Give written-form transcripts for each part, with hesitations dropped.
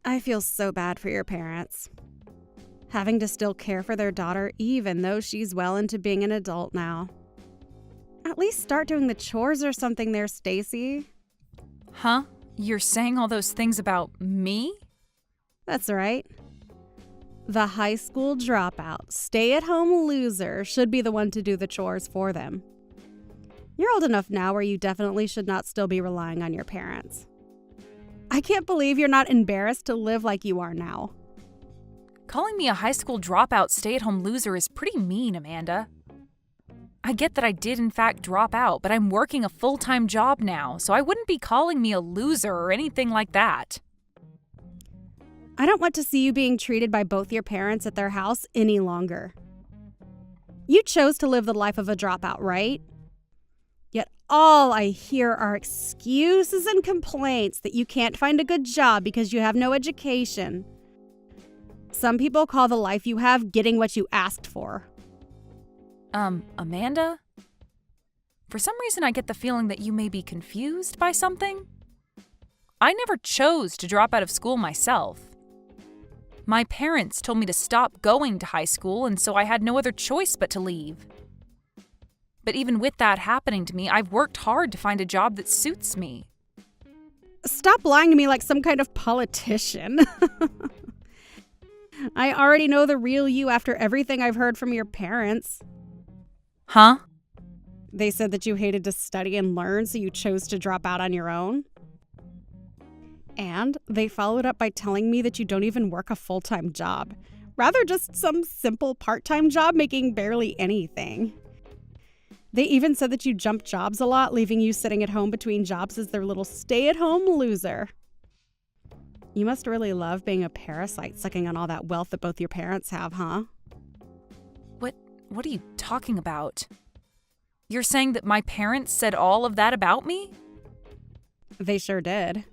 I feel so bad for your parents. Having to still care for their daughter even though she's well into being an adult now. At least start doing the chores or something there, Stacy. Huh? You're saying all those things about me? That's right. The high school dropout, stay-at-home loser should be the one to do the chores for them. You're old enough now where you definitely should not still be relying on your parents. I can't believe you're not embarrassed to live like you are now. Calling me a high school dropout stay-at-home loser is pretty mean, Amanda. I get that I did in fact drop out, but I'm working a full-time job now, so I wouldn't be calling me a loser or anything like that. I don't want to see you being treated by both your parents at their house any longer. You chose to live the life of a dropout, right? Yet all I hear are excuses and complaints that you can't find a good job because you have no education. Some people call the life you have getting what you asked for. Amanda? For some reason I get the feeling that you may be confused by something. I never chose to drop out of school myself. My parents told me to stop going to high school, and so I had no other choice but to leave. But even with that happening to me, I've worked hard to find a job that suits me. Stop lying to me like some kind of politician. I already know the real you after everything I've heard from your parents. Huh? They said that you hated to study and learn, so you chose to drop out on your own. And they followed up by telling me that you don't even work a full-time job. Rather just some simple part-time job making barely anything. They even said that you jump jobs a lot, leaving you sitting at home between jobs as their little stay-at-home loser. You must really love being a parasite sucking on all that wealth that both your parents have, huh? What are you talking about? You're saying that my parents said all of that about me? They sure did.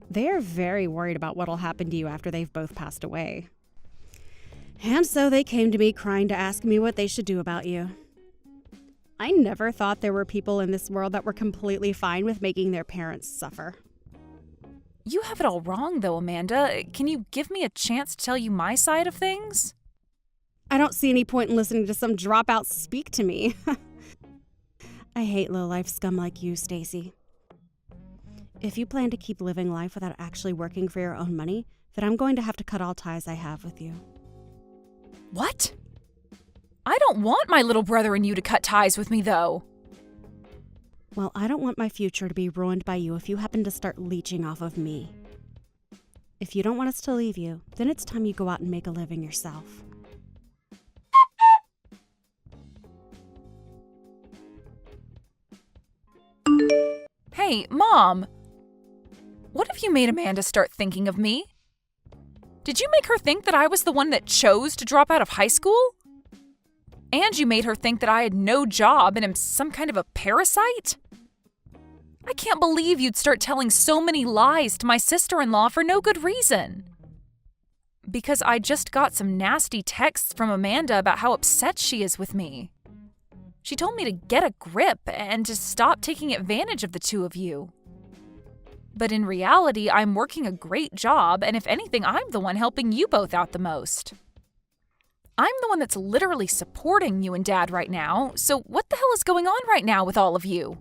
They are very worried about what'll happen to you after they've both passed away. And so they came to me crying to ask me what they should do about you. I never thought there were people in this world that were completely fine with making their parents suffer. You have it all wrong, though, Amanda. Can you give me a chance to tell you my side of things? I don't see any point in listening to some dropout speak to me. I hate low-life scum like you, Stacy. If you plan to keep living life without actually working for your own money, then I'm going to have to cut all ties I have with you. What? I don't want my little brother and you to cut ties with me, though. Well, I don't want my future to be ruined by you if you happen to start leeching off of me. If you don't want us to leave you, then it's time you go out and make a living yourself. Hey, Mom! What have you made Amanda start thinking of me? Did you make her think that I was the one that chose to drop out of high school? And you made her think that I had no job and am some kind of a parasite? I can't believe you'd start telling so many lies to my sister-in-law for no good reason. Because I just got some nasty texts from Amanda about how upset she is with me. She told me to get a grip and to stop taking advantage of the two of you. But in reality, I'm working a great job, and if anything, I'm the one helping you both out the most. I'm the one that's literally supporting you and Dad right now, so what the hell is going on right now with all of you?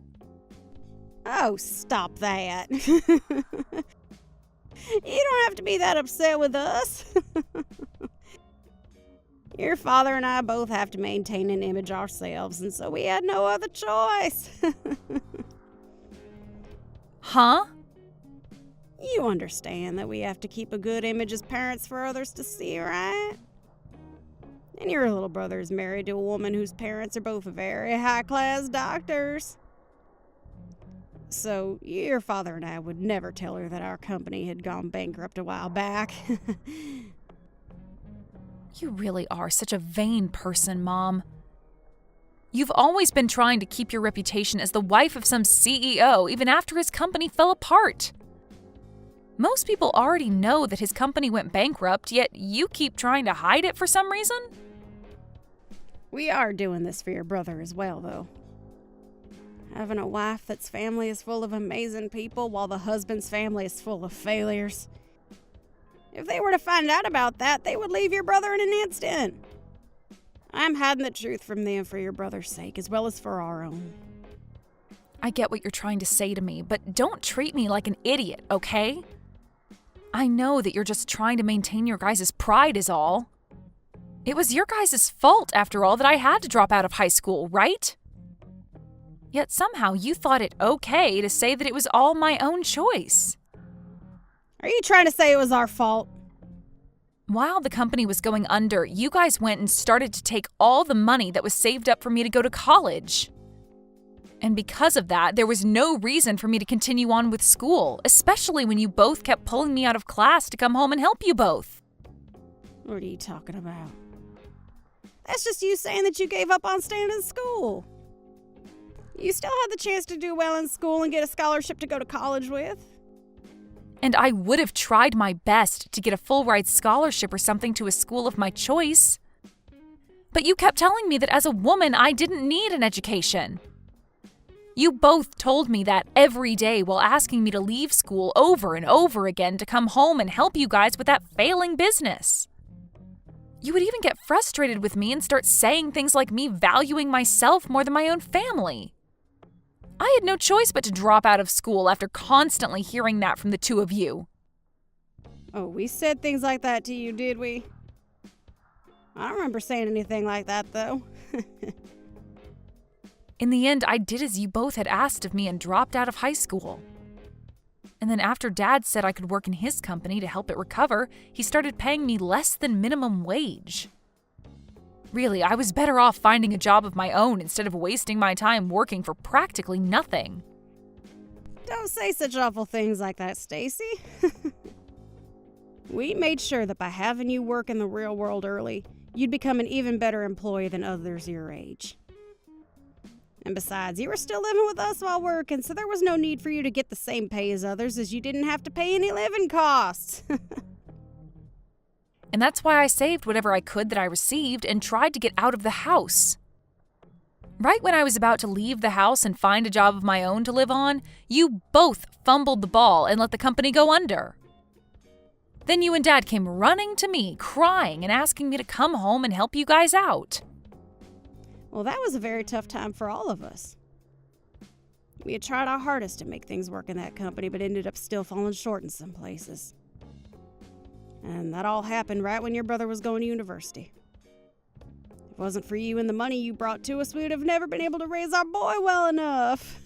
Oh, stop that. You don't have to be that upset with us. Your father and I both have to maintain an image ourselves, and so we had no other choice. Huh? You understand that we have to keep a good image as parents for others to see, right? And your little brother is married to a woman whose parents are both very high-class doctors. So your father and I would never tell her that our company had gone bankrupt a while back. You really are such a vain person, Mom. You've always been trying to keep your reputation as the wife of some CEO even after his company fell apart. Most people already know that his company went bankrupt, yet you keep trying to hide it for some reason? We are doing this for your brother as well, though. Having a wife that's family is full of amazing people while the husband's family is full of failures. If they were to find out about that, they would leave your brother in an instant. I'm hiding the truth from them for your brother's sake, as well as for our own. I get what you're trying to say to me, but don't treat me like an idiot, okay? I know that you're just trying to maintain your guys' pride is all. It was your guys' fault, after all, that I had to drop out of high school, right? Yet somehow you thought it okay to say that it was all my own choice. Are you trying to say it was our fault? While the company was going under, you guys went and started to take all the money that was saved up for me to go to college. And because of that, there was no reason for me to continue on with school, especially when you both kept pulling me out of class to come home and help you both. What are you talking about? That's just you saying that you gave up on staying in school. You still had the chance to do well in school and get a scholarship to go to college with. And I would have tried my best to get a full-ride scholarship or something to a school of my choice. But you kept telling me that as a woman, I didn't need an education. You both told me that every day while asking me to leave school over and over again to come home and help you guys with that failing business. You would even get frustrated with me and start saying things like me valuing myself more than my own family. I had no choice but to drop out of school after constantly hearing that from the two of you. Oh, we said things like that to you, did we? I don't remember saying anything like that, though. In the end, I did as you both had asked of me and dropped out of high school. And then after Dad said I could work in his company to help it recover, he started paying me less than minimum wage. Really, I was better off finding a job of my own instead of wasting my time working for practically nothing. Don't say such awful things like that, Stacy. We made sure that by having you work in the real world early, you'd become an even better employee than others your age. And besides, you were still living with us while working, so there was no need for you to get the same pay as others, as you didn't have to pay any living costs. And that's why I saved whatever I could that I received and tried to get out of the house. Right when I was about to leave the house and find a job of my own to live on, you both fumbled the ball and let the company go under. Then you and Dad came running to me, crying and asking me to come home and help you guys out. Well, that was a very tough time for all of us. We had tried our hardest to make things work in that company, but ended up still falling short in some places. And that all happened right when your brother was going to university. If it wasn't for you and the money you brought to us, we would have never been able to raise our boy well enough.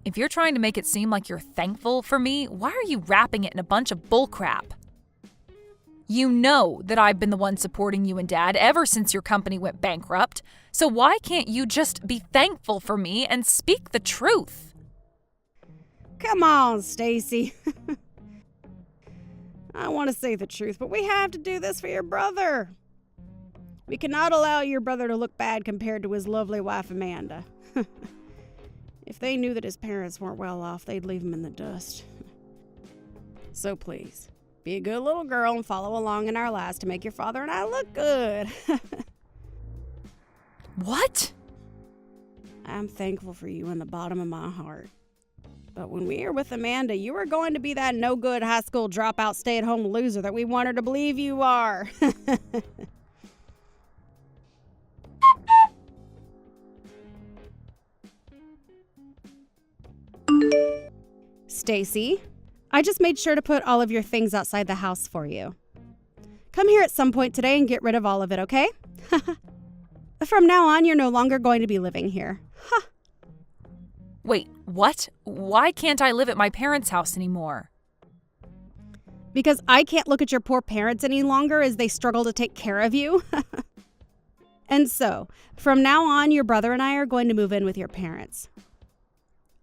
If you're trying to make it seem like you're thankful for me, why are you wrapping it in a bunch of bullcrap? You know that I've been the one supporting you and Dad ever since your company went bankrupt, so why can't you just be thankful for me and speak the truth? Come on, Stacy. I want to say the truth, but we have to do this for your brother. We cannot allow your brother to look bad compared to his lovely wife, Amanda. If they knew that his parents weren't well off, they'd leave him in the dust. So please, be a good little girl and follow along in our lives to make your father and I look good. What? I'm thankful for you in the bottom of my heart. But when we are with Amanda, you are going to be that no-good high school dropout stay-at-home loser that we want her to believe you are. Stacy, I just made sure to put all of your things outside the house for you. Come here at some point today and get rid of all of it, okay? From now on, you're no longer going to be living here. Wait, what? Why can't I live at my parents' house anymore? Because I can't look at your poor parents any longer as they struggle to take care of you. And so, from now on, your brother and I are going to move in with your parents.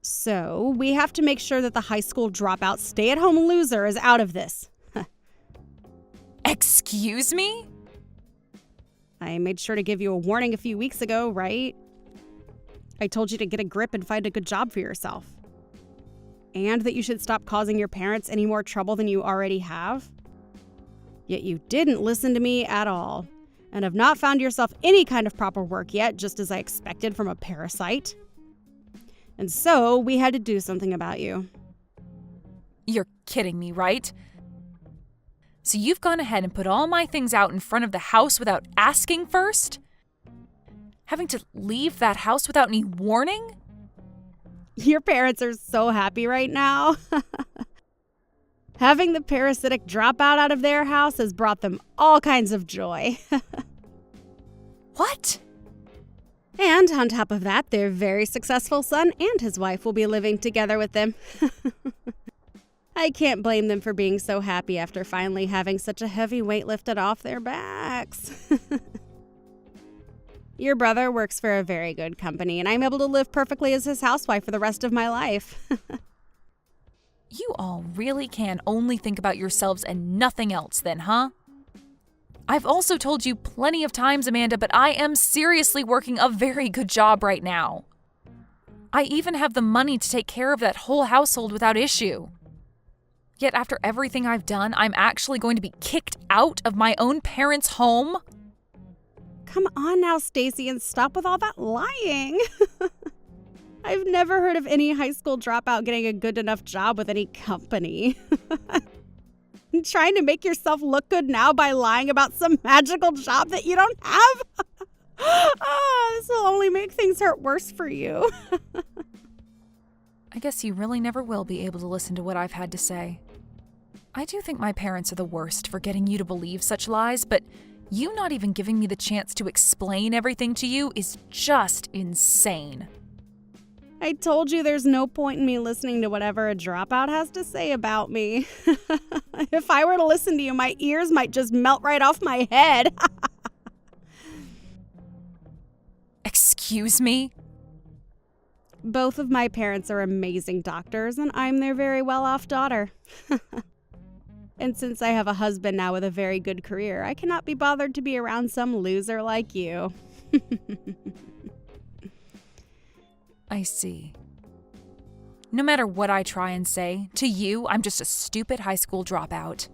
So, we have to make sure that the high school dropout stay-at-home loser is out of this. Excuse me? I made sure to give you a warning a few weeks ago, right? I told you to get a grip and find a good job for yourself. And that you should stop causing your parents any more trouble than you already have. Yet you didn't listen to me at all. and have not found yourself any kind of proper work yet, just as I expected from a parasite. And so we had to do something about you. You're kidding me, right? So you've gone ahead and put all my things out in front of the house without asking first? Having to leave that house without any warning? Your parents are so happy right now. Having the parasitic dropout out of their house has brought them all kinds of joy. What? And on top of that, their very successful son and his wife will be living together with them. I can't blame them for being so happy after finally having such a heavy weight lifted off their backs. Your brother works for a very good company, and I'm able to live perfectly as his housewife for the rest of my life. You all really can only think about yourselves and nothing else then, huh? I've also told you plenty of times, Amanda, but I am seriously working a very good job right now. I even have the money to take care of that whole household without issue. Yet after everything I've done, I'm actually going to be kicked out of my own parents' home? Come on now, Stacy, and stop with all that lying. I've never heard of any high school dropout getting a good enough job with any company. Trying to make yourself look good now by lying about some magical job that you don't have? Oh, this will only make things hurt worse for you. I guess you really never will be able to listen to what I've had to say. I do think my parents are the worst for getting you to believe such lies, but you not even giving me the chance to explain everything to you is just insane. I told you there's no point in me listening to whatever a dropout has to say about me. If I were to listen to you, my ears might just melt right off my head. Excuse me? Both of my parents are amazing doctors, and I'm their very well-off daughter. And since I have a husband now with a very good career, I cannot be bothered to be around some loser like you. I see. No matter what I try and say, to you, I'm just a stupid high school dropout.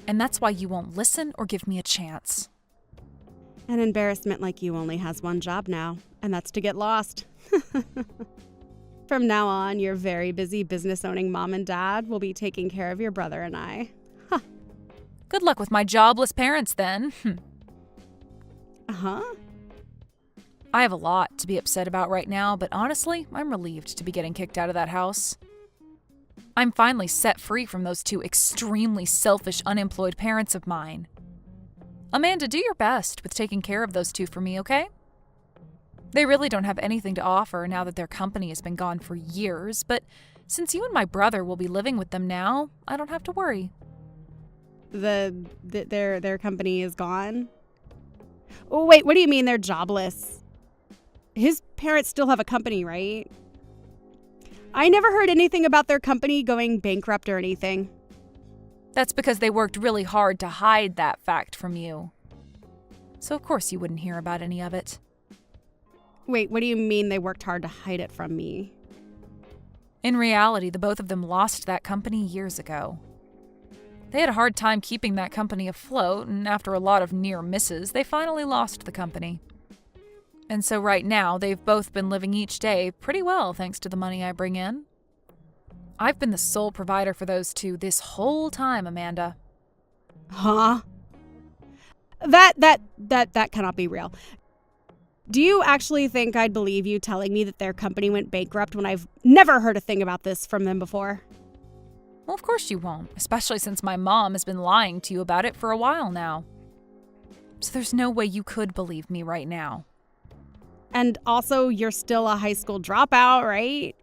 And that's why you won't listen or give me a chance. An embarrassment like you only has one job now, and that's to get lost. From now on, your very busy business-owning mom and dad will be taking care of your brother and I. Huh. Good luck with my jobless parents, then. Uh-huh. I have a lot to be upset about right now, but honestly, I'm relieved to be getting kicked out of that house. I'm finally set free from those two extremely selfish, unemployed parents of mine. Amanda, do your best with taking care of those two for me, okay? They really don't have anything to offer now that their company has been gone for years, but since you and my brother will be living with them now, I don't have to worry. Their company is gone? Oh, wait, what do you mean they're jobless? His parents still have a company, right? I never heard anything about their company going bankrupt or anything. That's because they worked really hard to hide that fact from you. So of course you wouldn't hear about any of it. Wait, what do you mean they worked hard to hide it from me? In reality, the both of them lost that company years ago. They had a hard time keeping that company afloat, and after a lot of near misses, they finally lost the company. And so right now, they've both been living each day pretty well thanks to the money I bring in. I've been the sole provider for those two this whole time, Amanda. Huh? That cannot be real. Do you actually think I'd believe you telling me that their company went bankrupt when I've never heard a thing about this from them before? Well, of course you won't, especially since my mom has been lying to you about it for a while now. So there's no way you could believe me right now. And also, you're still a high school dropout, right?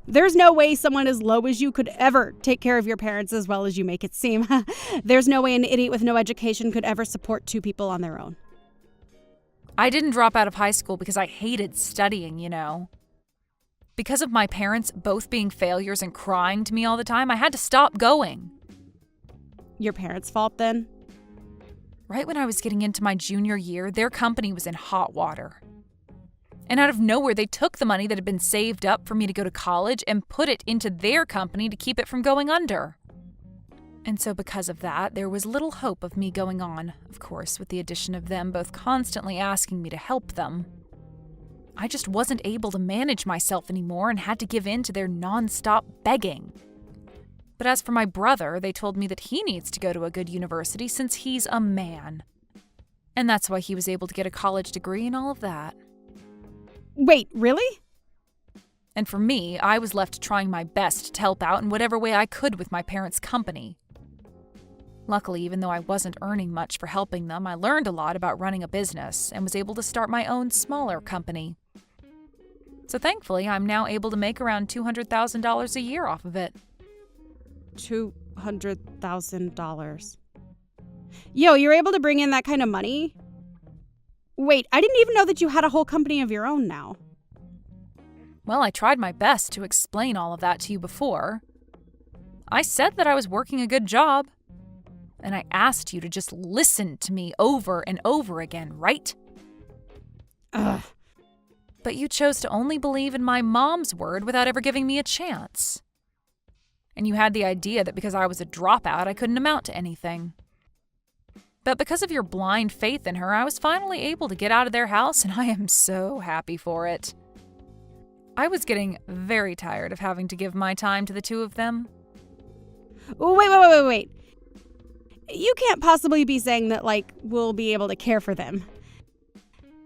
There's no way someone as low as you could ever take care of your parents as well as you make it seem. There's no way an idiot with no education could ever support two people on their own. I didn't drop out of high school because I hated studying, you know. Because of my parents both being failures and crying to me all the time, I had to stop going. Your parents' fault then? Right when I was getting into my junior year, their company was in hot water. And out of nowhere, they took the money that had been saved up for me to go to college and put it into their company to keep it from going under. And so because of that, there was little hope of me going on, of course, with the addition of them both constantly asking me to help them. I just wasn't able to manage myself anymore and had to give in to their nonstop begging. But as for my brother, they told me that he needs to go to a good university since he's a man. And that's why he was able to get a college degree and all of that. Wait, really? And for me, I was left trying my best to help out in whatever way I could with my parents' company. Luckily, even though I wasn't earning much for helping them, I learned a lot about running a business and was able to start my own smaller company. So thankfully, I'm now able to make around $200,000 a year off of it. $200,000. Yo, you're able to bring in that kind of money? Wait, I didn't even know that you had a whole company of your own now. Well, I tried my best to explain all of that to you before. I said that I was working a good job. And I asked you to just listen to me over and over again, right? Ugh. But you chose to only believe in my mom's word without ever giving me a chance. And you had the idea that because I was a dropout, I couldn't amount to anything. But because of your blind faith in her, I was finally able to get out of their house, and I am so happy for it. I was getting very tired of having to give my time to the two of them. Wait. You can't possibly be saying that, we'll be able to care for them.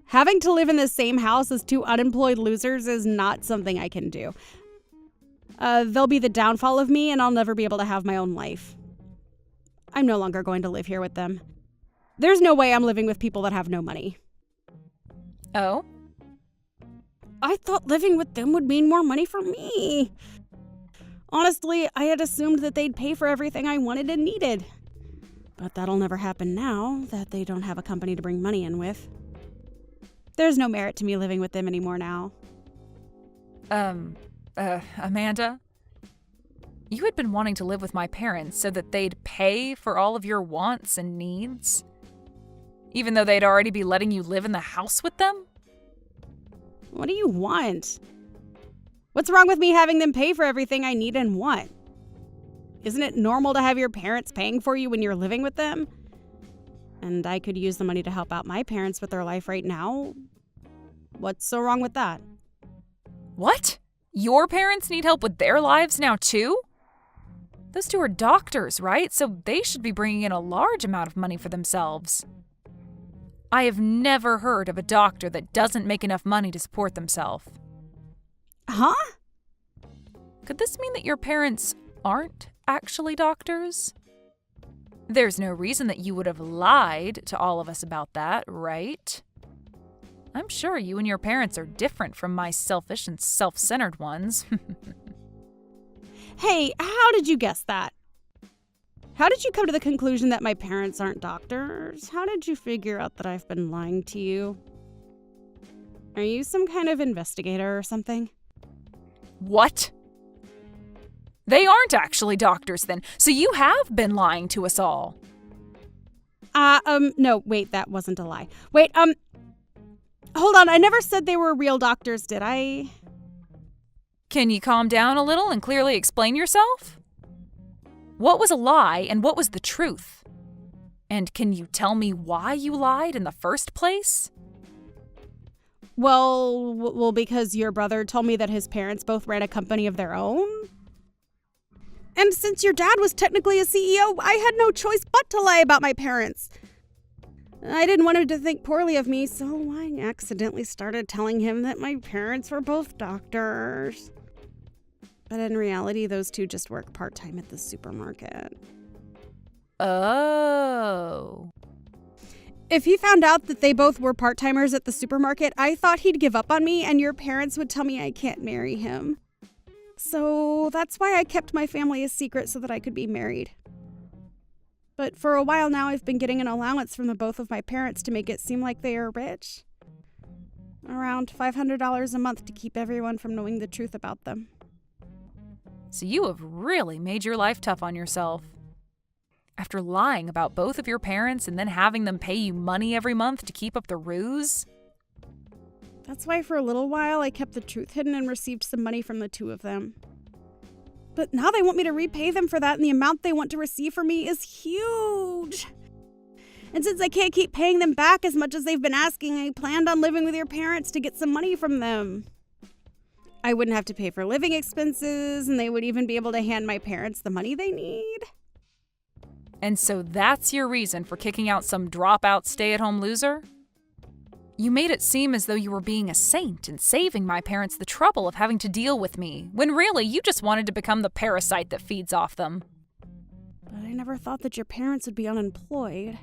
Having to live in the same house as two unemployed losers is not something I can do. They'll be the downfall of me, and I'll never be able to have my own life. I'm no longer going to live here with them. There's no way I'm living with people that have no money. Oh? I thought living with them would mean more money for me. Honestly, I had assumed that they'd pay for everything I wanted and needed. But that'll never happen now that they don't have a company to bring money in with. There's no merit to me living with them anymore now. Amanda? You had been wanting to live with my parents so that they'd pay for all of your wants and needs? Even though they'd already be letting you live in the house with them? What do you want? What's wrong with me having them pay for everything I need and want? Isn't it normal to have your parents paying for you when you're living with them? And I could use the money to help out my parents with their life right now. What's so wrong with that? What? Your parents need help with their lives now too? Those two are doctors, right? So they should be bringing in a large amount of money for themselves. I have never heard of a doctor that doesn't make enough money to support themselves. Huh? Could this mean that your parents aren't actually doctors? There's no reason that you would have lied to all of us about that, right? I'm sure you and your parents are different from my selfish and self-centered ones. Hey, how did you guess that? How did you come to the conclusion that my parents aren't doctors? How did you figure out that I've been lying to you? Are you some kind of investigator or something? What? They aren't actually doctors then, so you have been lying to us all. No, wait, that wasn't a lie. Wait, hold on, I never said they were real doctors, did I? Can you calm down a little and clearly explain yourself? What was a lie and what was the truth? And can you tell me why you lied in the first place? Well, because your brother told me that his parents both ran a company of their own. And since your dad was technically a CEO, I had no choice but to lie about my parents. I didn't want him to think poorly of me, so I accidentally started telling him that my parents were both doctors. But in reality, those two just work part-time at the supermarket. Oh. If he found out that they both were part-timers at the supermarket, I thought he'd give up on me and your parents would tell me I can't marry him. So that's why I kept my family a secret so that I could be married. But for a while now, I've been getting an allowance from the both of my parents to make it seem like they are rich. Around $500 a month to keep everyone from knowing the truth about them. So you have really made your life tough on yourself. After lying about both of your parents and then having them pay you money every month to keep up the ruse? That's why for a little while I kept the truth hidden and received some money from the two of them. But now they want me to repay them for that, and the amount they want to receive from me is huge. And since I can't keep paying them back as much as they've been asking, I planned on living with your parents to get some money from them. I wouldn't have to pay for living expenses, and they would even be able to hand my parents the money they need. And so that's your reason for kicking out some dropout stay-at-home loser? You made it seem as though you were being a saint and saving my parents the trouble of having to deal with me, when really you just wanted to become the parasite that feeds off them. But I never thought that your parents would be unemployed.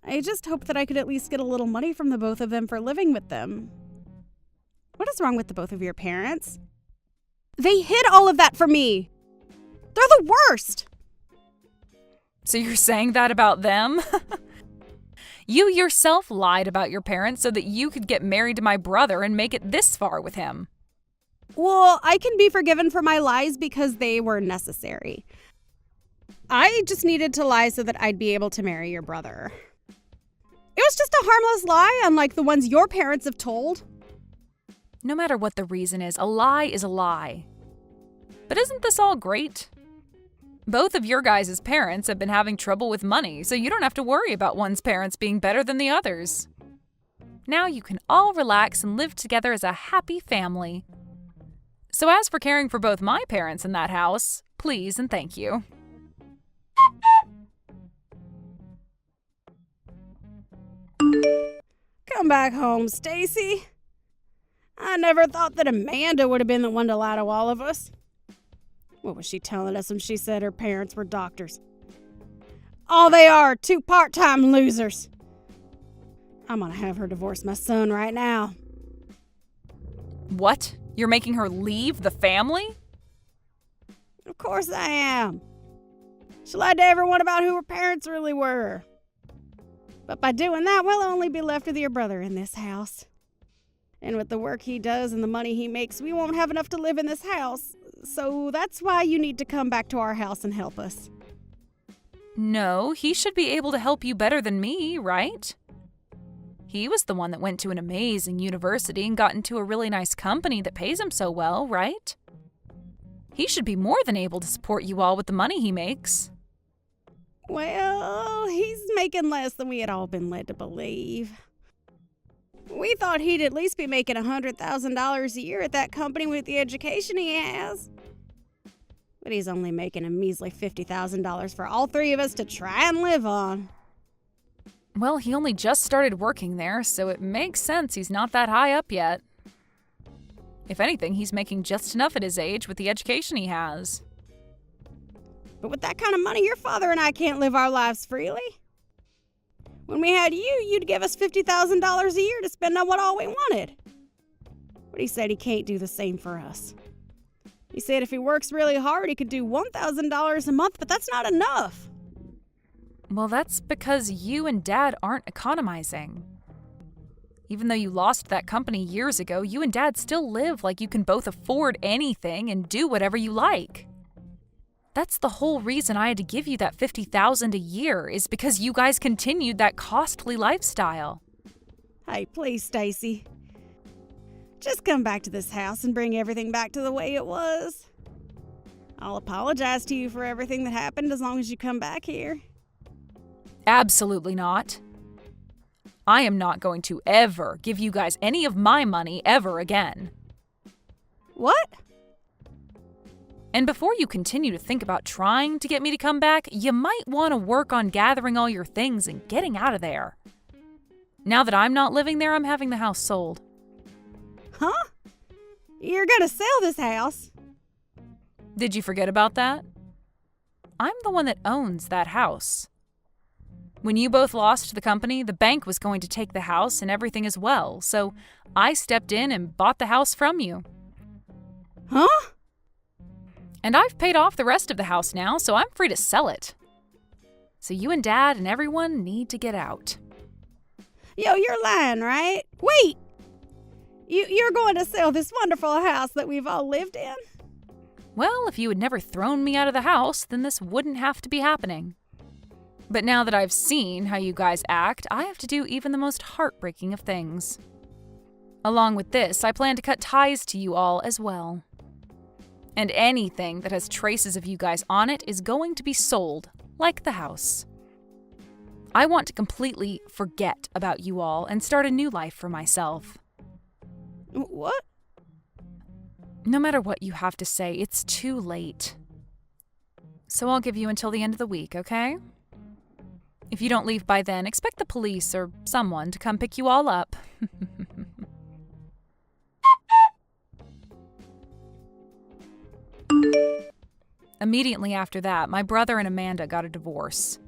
I just hoped that I could at least get a little money from the both of them for living with them. What is wrong with the both of your parents? They hid all of that from me. They're the worst. So you're saying that about them? You yourself lied about your parents so that you could get married to my brother and make it this far with him. Well, I can be forgiven for my lies because they were necessary. I just needed to lie so that I'd be able to marry your brother. It was just a harmless lie, unlike the ones your parents have told. No matter what the reason is a lie. But isn't this all great? Both of your guys' parents have been having trouble with money, so you don't have to worry about one's parents being better than the others. Now you can all relax and live together as a happy family. So as for caring for both my parents in that house, please and thank you. Come back home, Stacy. I never thought that Amanda would have been the one to lie to all of us. What was she telling us when she said her parents were doctors? All they are, two part-time losers. I'm gonna have her divorce my son right now. What? You're making her leave the family? Of course I am. She lied to everyone about who her parents really were. But by doing that, we'll only be left with your brother in this house. And with the work he does and the money he makes, we won't have enough to live in this house. So that's why you need to come back to our house and help us. No, he should be able to help you better than me, right? He was the one that went to an amazing university and got into a really nice company that pays him so well, right? He should be more than able to support you all with the money he makes. Well, he's making less than we had all been led to believe. We thought he'd at least be making $100,000 a year at that company with the education he has. But he's only making a measly $50,000 for all three of us to try and live on. Well, he only just started working there, so it makes sense he's not that high up yet. If anything, he's making just enough at his age with the education he has. But with that kind of money, your father and I can't live our lives freely. When we had you, you'd give us $50,000 a year to spend on what all we wanted. But he said he can't do the same for us. He said if he works really hard, he could do $1,000 a month, but that's not enough. Well, that's because you and Dad aren't economizing. Even though you lost that company years ago, you and Dad still live like you can both afford anything and do whatever you like. That's the whole reason I had to give you that $50,000 a year, is because you guys continued that costly lifestyle. Hey, please, Stacy. Just come back to this house and bring everything back to the way it was. I'll apologize to you for everything that happened as long as you come back here. Absolutely not. I am not going to ever give you guys any of my money ever again. What? And before you continue to think about trying to get me to come back, you might want to work on gathering all your things and getting out of there. Now that I'm not living there, I'm having the house sold. Huh? You're gonna sell this house? Did you forget about that? I'm the one that owns that house. When you both lost the company, the bank was going to take the house and everything as well, so I stepped in and bought the house from you. Huh? And I've paid off the rest of the house now, so I'm free to sell it. So you and Dad and everyone need to get out. Yo, you're lying, right? Wait! You're going to sell this wonderful house that we've all lived in? Well, if you had never thrown me out of the house, then this wouldn't have to be happening. But now that I've seen how you guys act, I have to do even the most heartbreaking of things. Along with this, I plan to cut ties to you all as well. And anything that has traces of you guys on it is going to be sold, like the house. I want to completely forget about you all and start a new life for myself. What? No matter what you have to say, it's too late. So I'll give you until the end of the week, okay? If you don't leave by then, expect the police or someone to come pick you all up. Immediately after that, my brother and Amanda got a divorce.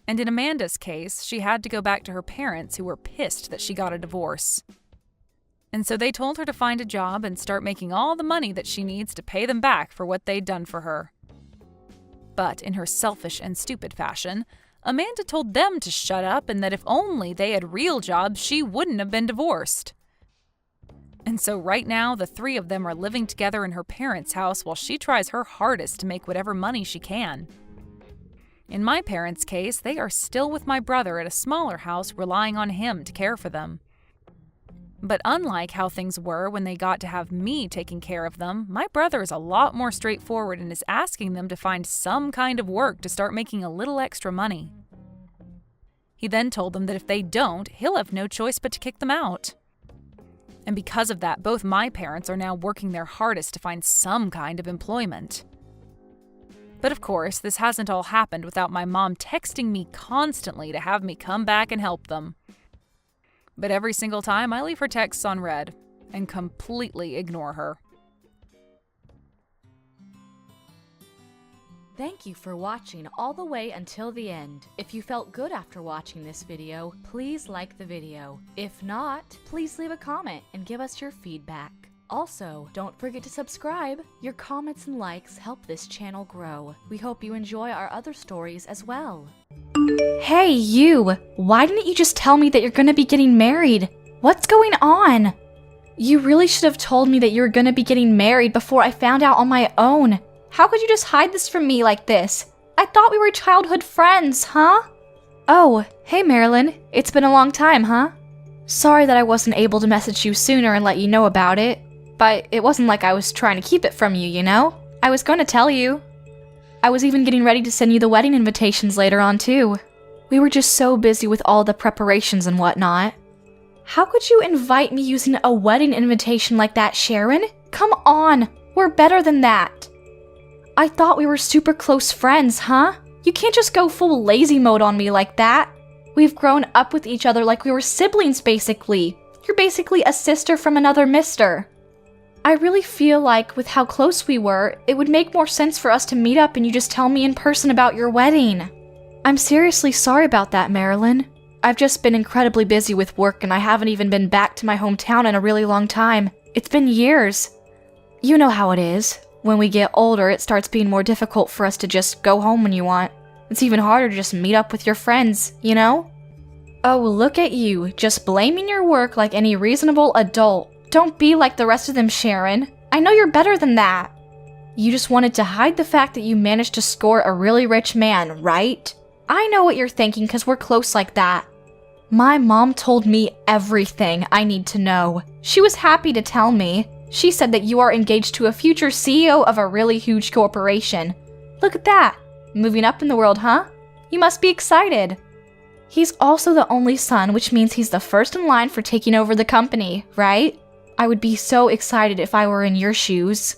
And in Amanda's case, she had to go back to her parents, who were pissed that she got a divorce. And so they told her to find a job and start making all the money that she needs to pay them back for what they'd done for her. But in her selfish and stupid fashion, Amanda told them to shut up and that if only they had real jobs, she wouldn't have been divorced. And so right now, the three of them are living together in her parents' house while she tries her hardest to make whatever money she can. In my parents' case, they are still with my brother at a smaller house, relying on him to care for them. But unlike how things were when they got to have me taking care of them, my brother is a lot more straightforward and is asking them to find some kind of work to start making a little extra money. He then told them that if they don't, he'll have no choice but to kick them out. And because of that, both my parents are now working their hardest to find some kind of employment. But of course, this hasn't all happened without my mom texting me constantly to have me come back and help them. But every single time, I leave her texts on read and completely ignore her. Thank you for watching all the way until the end. If you felt good after watching this video, please like the video. If not, please leave a comment and give us your feedback. Also, don't forget to subscribe. Your comments and likes help this channel grow. We hope you enjoy our other stories as well. Hey, you! Why didn't you just tell me that you're gonna be getting married? What's going on? You really should have told me that you were gonna be getting married before I found out on my own. How could you just hide this from me like this? I thought we were childhood friends, huh? Oh, hey Marilyn. It's been a long time, huh? Sorry that I wasn't able to message you sooner and let you know about it. But it wasn't like I was trying to keep it from you, you know? I was going to tell you. I was even getting ready to send you the wedding invitations later on, too. We were just so busy with all the preparations and whatnot. How could you invite me using a wedding invitation like that, Sharon? Come on, we're better than that. I thought we were super close friends, huh? You can't just go full lazy mode on me like that. We've grown up with each other like we were siblings, basically. You're basically a sister from another mister. I really feel like, with how close we were, it would make more sense for us to meet up and you just tell me in person about your wedding. I'm seriously sorry about that, Marilyn. I've just been incredibly busy with work and I haven't even been back to my hometown in a really long time. It's been years. You know how it is. When we get older, it starts being more difficult for us to just go home when you want. It's even harder to just meet up with your friends, you know? Oh, look at you, just blaming your work like any reasonable adult. Don't be like the rest of them, Sharon. I know you're better than that. You just wanted to hide the fact that you managed to score a really rich man, right? I know what you're thinking because we're close like that. My mom told me everything I need to know. She was happy to tell me. She said that you are engaged to a future CEO of a really huge corporation. Look at that. Moving up in the world, huh? You must be excited. He's also the only son, which means he's the first in line for taking over the company, right? I would be so excited if I were in your shoes.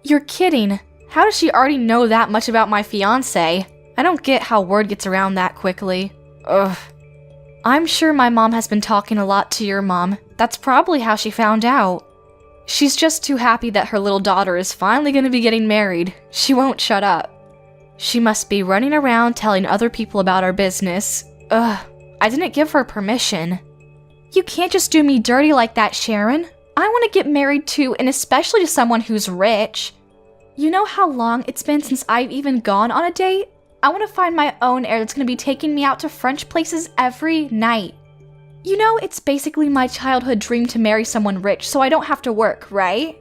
You're kidding. How does she already know that much about my fiancé? I don't get how word gets around that quickly. Ugh. I'm sure my mom has been talking a lot to your mom. That's probably how she found out. She's just too happy that her little daughter is finally going to be getting married. She won't shut up. She must be running around telling other people about our business. Ugh, I didn't give her permission. You can't just do me dirty like that, Sharon. I want to get married too, and especially to someone who's rich. You know how long it's been since I've even gone on a date? I want to find my own heir that's going to be taking me out to French places every night. You know, it's basically my childhood dream to marry someone rich so I don't have to work, right?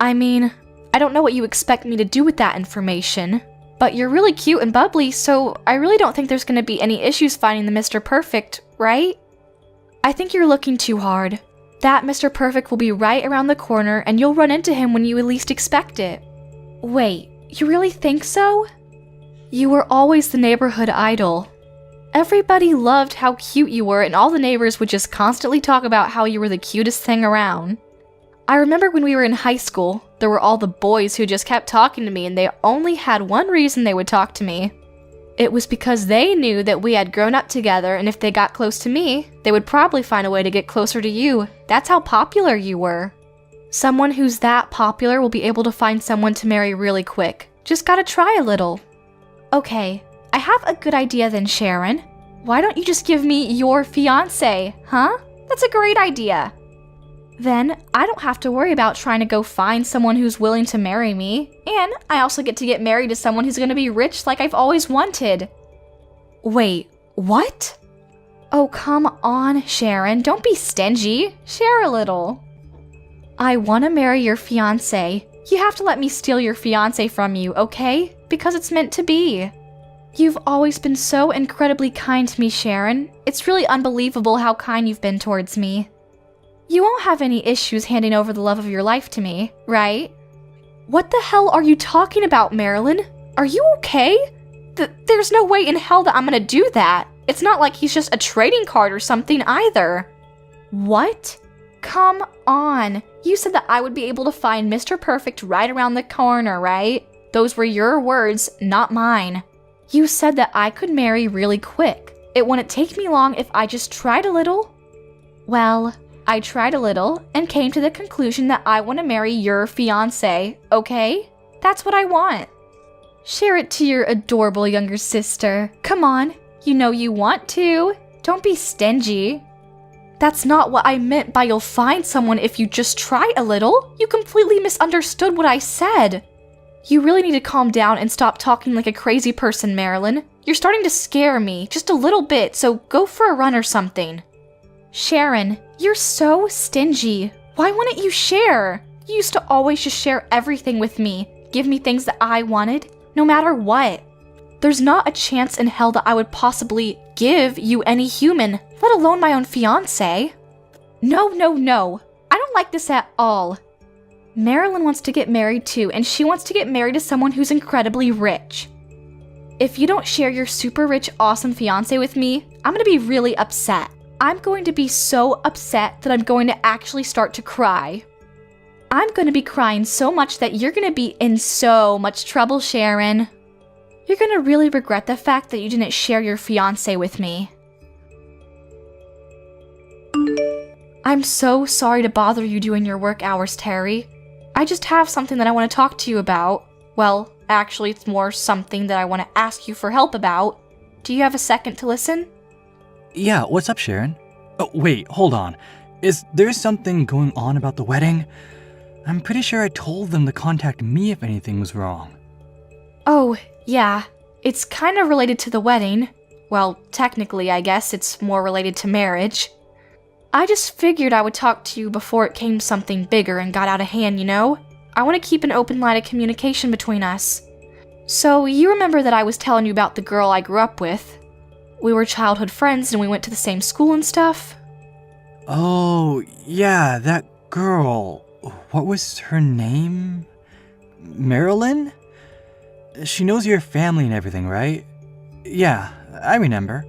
I mean, I don't know what you expect me to do with that information, but you're really cute and bubbly, so I really don't think there's going to be any issues finding the Mr. Perfect, right? I think you're looking too hard. That Mr. Perfect will be right around the corner and you'll run into him when you least expect it. Wait, you really think so? You were always the neighborhood idol. Everybody loved how cute you were and all the neighbors would just constantly talk about how you were the cutest thing around. I remember when we were in high school, there were all the boys who just kept talking to me and they only had one reason they would talk to me. It was because they knew that we had grown up together and if they got close to me, they would probably find a way to get closer to you. That's how popular you were. Someone who's that popular will be able to find someone to marry really quick. Just gotta try a little. Okay, I have a good idea then, Sharon. Why don't you just give me your fiancé, huh? That's a great idea. Then I don't have to worry about trying to go find someone who's willing to marry me, and I also get to get married to someone who's gonna be rich like I've always wanted. Wait, what? Oh, come on, Sharon, don't be stingy. Share a little. I want to marry your fiancé. You have to let me steal your fiancé from you, okay? Because it's meant to be. You've always been so incredibly kind to me, Sharon. It's really unbelievable how kind you've been towards me. You won't have any issues handing over the love of your life to me, right? What the hell are you talking about, Marilyn? Are you okay? There's no way in hell that I'm gonna do that. It's not like he's just a trading card or something either. What? Come on. You said that I would be able to find Mr. Perfect right around the corner, right? Those were your words, not mine. You said that I could marry really quick. It wouldn't take me long if I just tried a little. Well, I tried a little and came to the conclusion that I want to marry your fiancé, okay? That's what I want. Share it to your adorable younger sister. Come on, you know you want to. Don't be stingy. That's not what I meant by you'll find someone if you just try a little. You completely misunderstood what I said. You really need to calm down and stop talking like a crazy person, Marilyn. You're starting to scare me, just a little bit, so go for a run or something. Sharon, you're so stingy. Why wouldn't you share? You used to always just share everything with me, give me things that I wanted, no matter what. There's not a chance in hell that I would possibly give you any human, let alone my own fiancé. No. I don't like this at all. Marilyn wants to get married too, and she wants to get married to someone who's incredibly rich. If you don't share your super rich, awesome fiancé with me, I'm gonna be really upset. I'm going to be so upset that I'm going to actually start to cry. I'm going to be crying so much that you're going to be in so much trouble, Sharon. You're going to really regret the fact that you didn't share your fiancé with me. I'm so sorry to bother you during your work hours, Terry. I just have something that I want to talk to you about. Well, actually, it's more something that I want to ask you for help about. Do you have a second to listen? Yeah, what's up, Sharon? Oh, wait, hold on. Is there something going on about the wedding? I'm pretty sure I told them to contact me if anything was wrong. Oh, yeah. It's kind of related to the wedding. Well, technically, I guess it's more related to marriage. I just figured I would talk to you before it came to something bigger and got out of hand, you know? I want to keep an open line of communication between us. So, you remember that I was telling you about the girl I grew up with? We were childhood friends and we went to the same school and stuff. Oh, yeah, that girl. What was her name? Marilyn? She knows your family and everything, right? Yeah, I remember.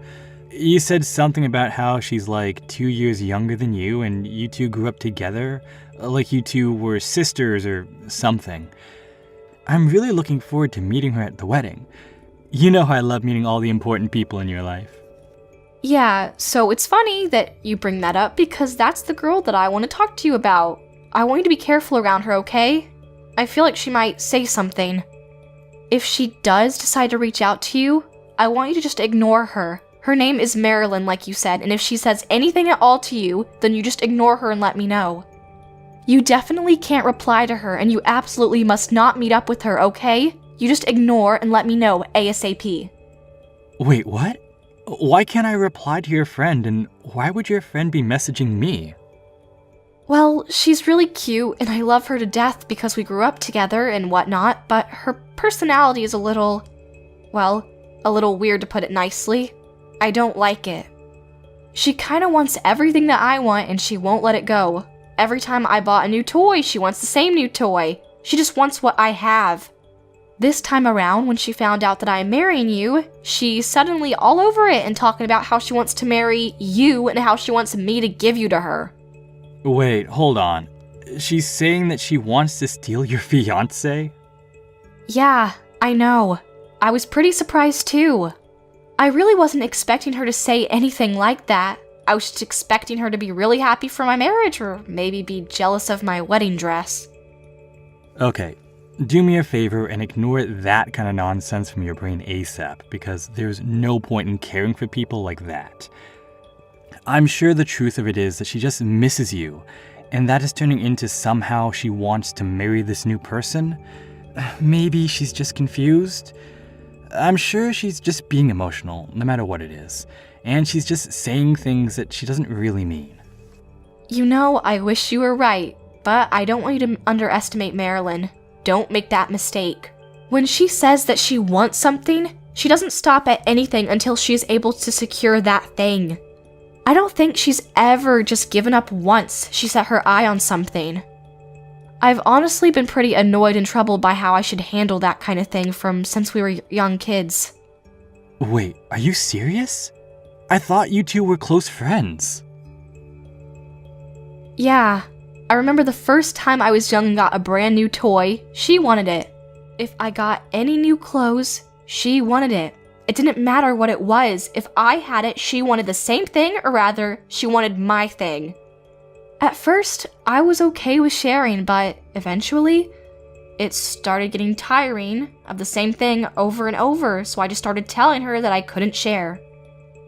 You said something about how she's like 2 years younger than you and you two grew up together, like you two were sisters or something. I'm really looking forward to meeting her at the wedding. You know how I love meeting all the important people in your life. Yeah, so it's funny that you bring that up because that's the girl that I want to talk to you about. I want you to be careful around her, okay? I feel like she might say something. If she does decide to reach out to you, I want you to just ignore her. Her name is Marilyn, like you said, and if she says anything at all to you, then you just ignore her and let me know. You definitely can't reply to her, and you absolutely must not meet up with her, okay? You just ignore and let me know ASAP. Wait, what? Why can't I reply to your friend, and why would your friend be messaging me? Well, she's really cute, and I love her to death because we grew up together and whatnot, but her personality is a little weird to put it nicely. I don't like it. She kinda wants everything that I want and she won't let it go. Every time I bought a new toy, she wants the same new toy. She just wants what I have. This time around, when she found out that I'm marrying you, she's suddenly all over it and talking about how she wants to marry you and how she wants me to give you to her. Wait, hold on. She's saying that she wants to steal your fiancé? Yeah, I know. I was pretty surprised too. I really wasn't expecting her to say anything like that. I was just expecting her to be really happy for my marriage or maybe be jealous of my wedding dress. Okay, do me a favor and ignore that kind of nonsense from your brain ASAP, because there's no point in caring for people like that. I'm sure the truth of it is that she just misses you, and that is turning into somehow she wants to marry this new person. Maybe she's just confused. I'm sure she's just being emotional, no matter what it is, and she's just saying things that she doesn't really mean. You know, I wish you were right, but I don't want you to underestimate Marilyn. Don't make that mistake. When she says that she wants something, she doesn't stop at anything until she is able to secure that thing. I don't think she's ever just given up once she set her eye on something. I've honestly been pretty annoyed and troubled by how I should handle that kind of thing from since we were young kids. Wait, are you serious? I thought you two were close friends. Yeah, I remember the first time I was young and got a brand new toy, she wanted it. If I got any new clothes, she wanted it. It didn't matter what it was. If I had it, she wanted the same thing, or rather, she wanted my thing. At first, I was okay with sharing, but eventually, it started getting tiring of the same thing over and over, so I just started telling her that I couldn't share.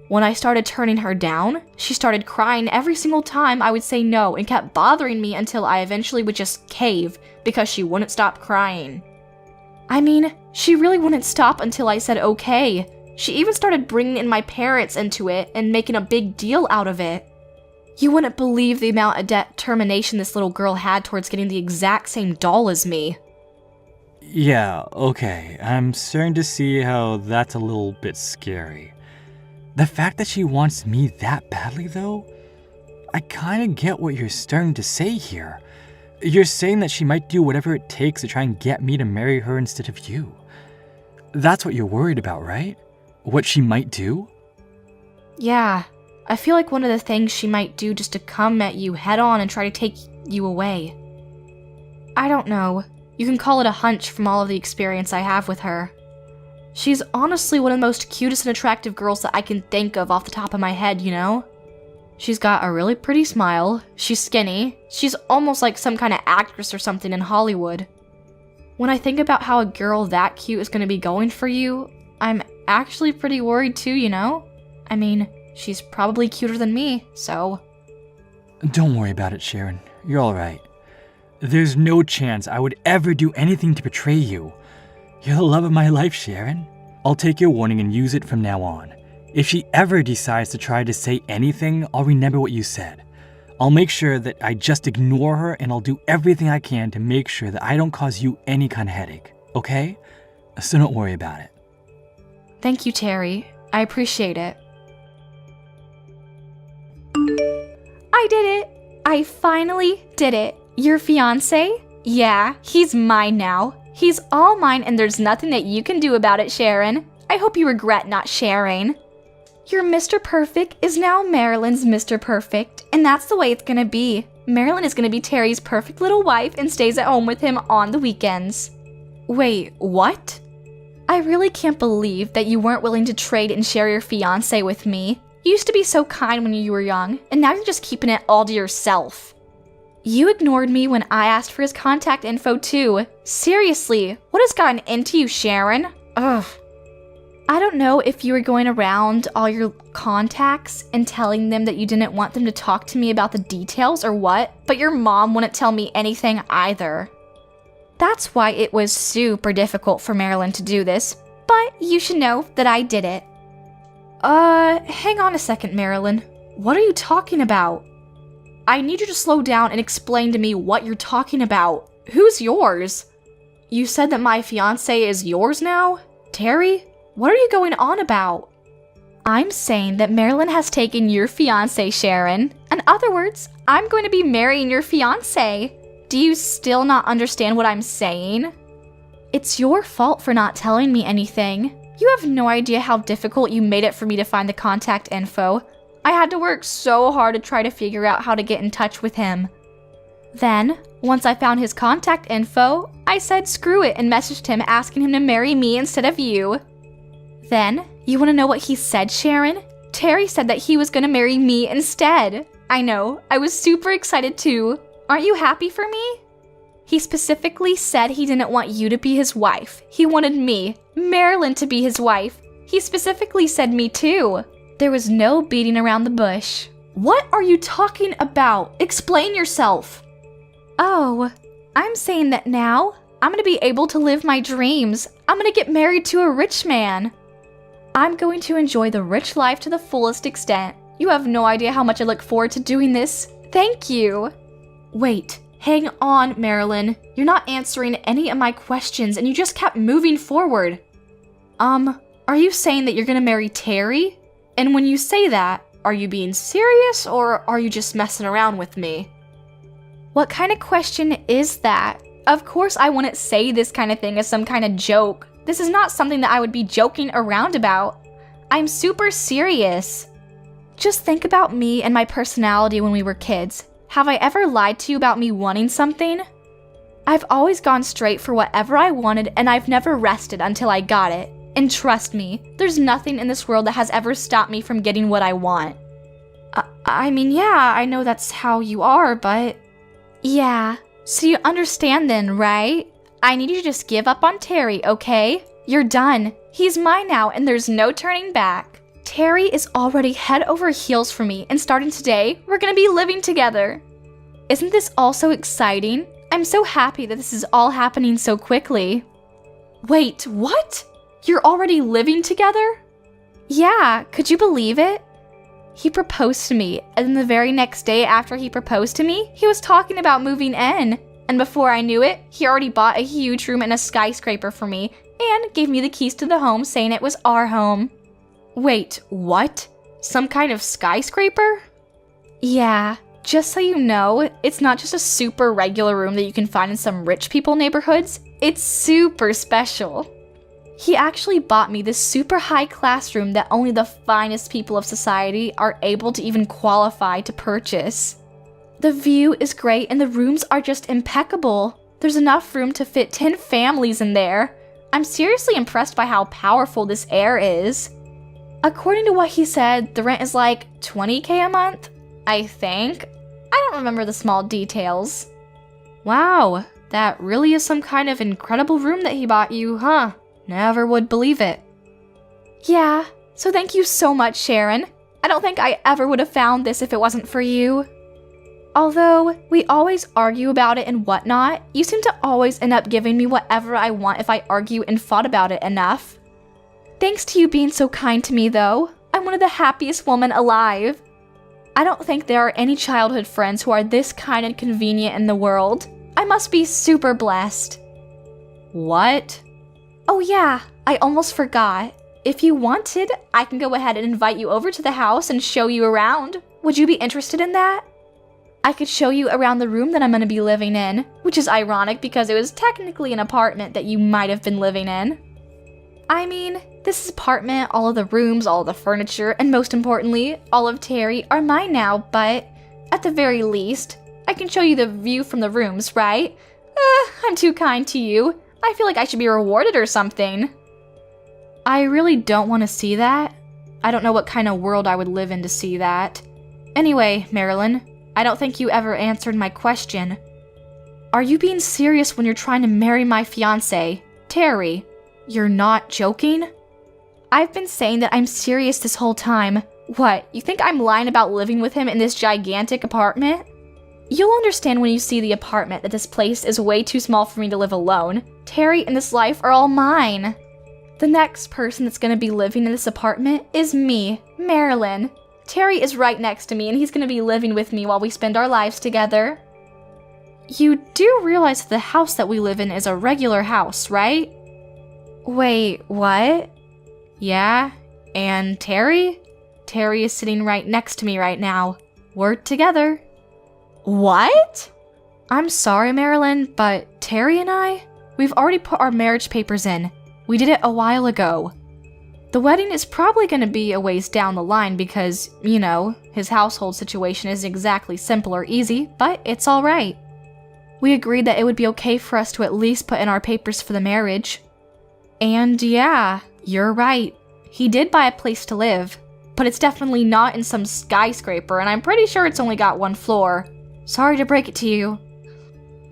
When I started turning her down, she started crying every single time I would say no and kept bothering me until I eventually would just cave because she wouldn't stop crying. I mean, she really wouldn't stop until I said okay. She even started bringing in my parents into it and making a big deal out of it. You wouldn't believe the amount of determination this little girl had towards getting the exact same doll as me. Yeah, okay. I'm starting to see how that's a little bit scary. The fact that she wants me that badly, though? I kinda get what you're starting to say here. You're saying that she might do whatever it takes to try and get me to marry her instead of you. That's what you're worried about, right? What she might do? Yeah, I feel like one of the things she might do just to come at you head on and try to take you away. I don't know. You can call it a hunch from all of the experience I have with her. She's honestly one of the most cutest and attractive girls that I can think of off the top of my head, you know? She's got a really pretty smile, she's skinny, she's almost like some kind of actress or something in Hollywood. When I think about how a girl that cute is going to be going for you, I'm actually pretty worried too, you know? I mean, she's probably cuter than me, so... Don't worry about it, Sharon. You're alright. There's no chance I would ever do anything to betray you. You're the love of my life, Sharon. I'll take your warning and use it from now on. If she ever decides to try to say anything, I'll remember what you said. I'll make sure that I just ignore her, and I'll do everything I can to make sure that I don't cause you any kind of headache, okay? So don't worry about it. Thank you, Terry. I appreciate it. I did it! I finally did it. Your fiancé? Yeah, he's mine now. He's all mine, and there's nothing that you can do about it, Sharon. I hope you regret not sharing. Your Mr. Perfect is now Marilyn's Mr. Perfect, and that's the way it's gonna be. Marilyn is gonna be Terry's perfect little wife and stays at home with him on the weekends. Wait, what? I really can't believe that you weren't willing to trade and share your fiancé with me. You used to be so kind when you were young, and now you're just keeping it all to yourself. You ignored me when I asked for his contact info too. Seriously, what has gotten into you, Sharon? Ugh. I don't know if you were going around all your contacts and telling them that you didn't want them to talk to me about the details or what, but your mom wouldn't tell me anything either. That's why it was super difficult for Marilyn to do this, but you should know that I did it. Hang on a second, Marilyn. What are you talking about? I need you to slow down and explain to me what you're talking about. Who's yours? You said that my fiancé is yours now? Terry? What are you going on about? I'm saying that Marilyn has taken your fiancé, Sharon. In other words, I'm going to be marrying your fiancé. Do you still not understand what I'm saying? It's your fault for not telling me anything. You have no idea how difficult you made it for me to find the contact info. I had to work so hard to try to figure out how to get in touch with him. Then, once I found his contact info, I said screw it and messaged him asking him to marry me instead of you. Then, you want to know what he said, Sharon? Terry said that he was going to marry me instead. I know, I was super excited too. Aren't you happy for me? He specifically said he didn't want you to be his wife. He wanted me, Marilyn, to be his wife. He specifically said me too. There was no beating around the bush. What are you talking about? Explain yourself. Oh, I'm saying that now I'm going to be able to live my dreams. I'm going to get married to a rich man. I'm going to enjoy the rich life to the fullest extent. You have no idea how much I look forward to doing this. Thank you. Wait, hang on, Marilyn. You're not answering any of my questions and you just kept moving forward. Are you saying that you're going to marry Terry? And when you say that, are you being serious or are you just messing around with me? What kind of question is that? Of course I wouldn't say this kind of thing as some kind of joke. This is not something that I would be joking around about. I'm super serious. Just think about me and my personality when we were kids. Have I ever lied to you about me wanting something? I've always gone straight for whatever I wanted and I've never rested until I got it. And trust me, there's nothing in this world that has ever stopped me from getting what I want. I mean, yeah, I know that's how you are, but... Yeah, so you understand then, right? I need you to just give up on Terry, okay? You're done. He's mine now, and there's no turning back. Terry is already head over heels for me, and starting today, we're gonna be living together. Isn't this all so exciting? I'm so happy that this is all happening so quickly. Wait, what? You're already living together? Yeah, could you believe it? He proposed to me, and then the very next day after he proposed to me, he was talking about moving in. And before I knew it, he already bought a huge room in a skyscraper for me and gave me the keys to the home saying it was our home. Wait, what? Some kind of skyscraper? Yeah, just so you know, it's not just a super regular room that you can find in some rich people neighborhoods. It's super special. He actually bought me this super high class room that only the finest people of society are able to even qualify to purchase. The view is great and the rooms are just impeccable. There's enough room to fit 10 families in there. I'm seriously impressed by how powerful this air is. According to what he said, the rent is like $20K a month, I think. I don't remember the small details. Wow, that really is some kind of incredible room that he bought you, huh? Never would believe it. Yeah, so thank you so much, Sharon. I don't think I ever would have found this if it wasn't for you. Although we always argue about it and whatnot, you seem to always end up giving me whatever I want if I argue and fought about it enough. Thanks to you being so kind to me, though. I'm one of the happiest women alive. I don't think there are any childhood friends who are this kind and convenient in the world. I must be super blessed. What? Oh yeah, I almost forgot. If you wanted, I can go ahead and invite you over to the house and show you around. Would you be interested in that? I could show you around the room that I'm going to be living in, which is ironic because it was technically an apartment that you might have been living in. I mean, this apartment, all of the rooms, all of the furniture, and most importantly, all of Terry are mine now, but at the very least, I can show you the view from the rooms, right? I'm too kind to you. I feel like I should be rewarded or something. I really don't want to see that. I don't know what kind of world I would live in to see that. Anyway, Marilyn, I don't think you ever answered my question. Are you being serious when you're trying to marry my fiancé, Terry? You're not joking? I've been saying that I'm serious this whole time. What, you think I'm lying about living with him in this gigantic apartment? You'll understand when you see the apartment that this place is way too small for me to live alone. Terry and this life are all mine. The next person that's gonna be living in this apartment is me, Marilyn. Terry is right next to me and he's gonna be living with me while we spend our lives together. You do realize that the house that we live in is a regular house, right? Wait, what? Yeah? And Terry? Terry is sitting right next to me right now. We're together. What? I'm sorry, Marilyn, but Terry and we've already put our marriage papers in. We did it a while ago. The wedding is probably going to be a ways down the line because, you know, his household situation isn't exactly simple or easy, but it's alright. We agreed that it would be okay for us to at least put in our papers for the marriage. And yeah, you're right. He did buy a place to live, but it's definitely not in some skyscraper, and I'm pretty sure it's only got 1 floor. Sorry to break it to you.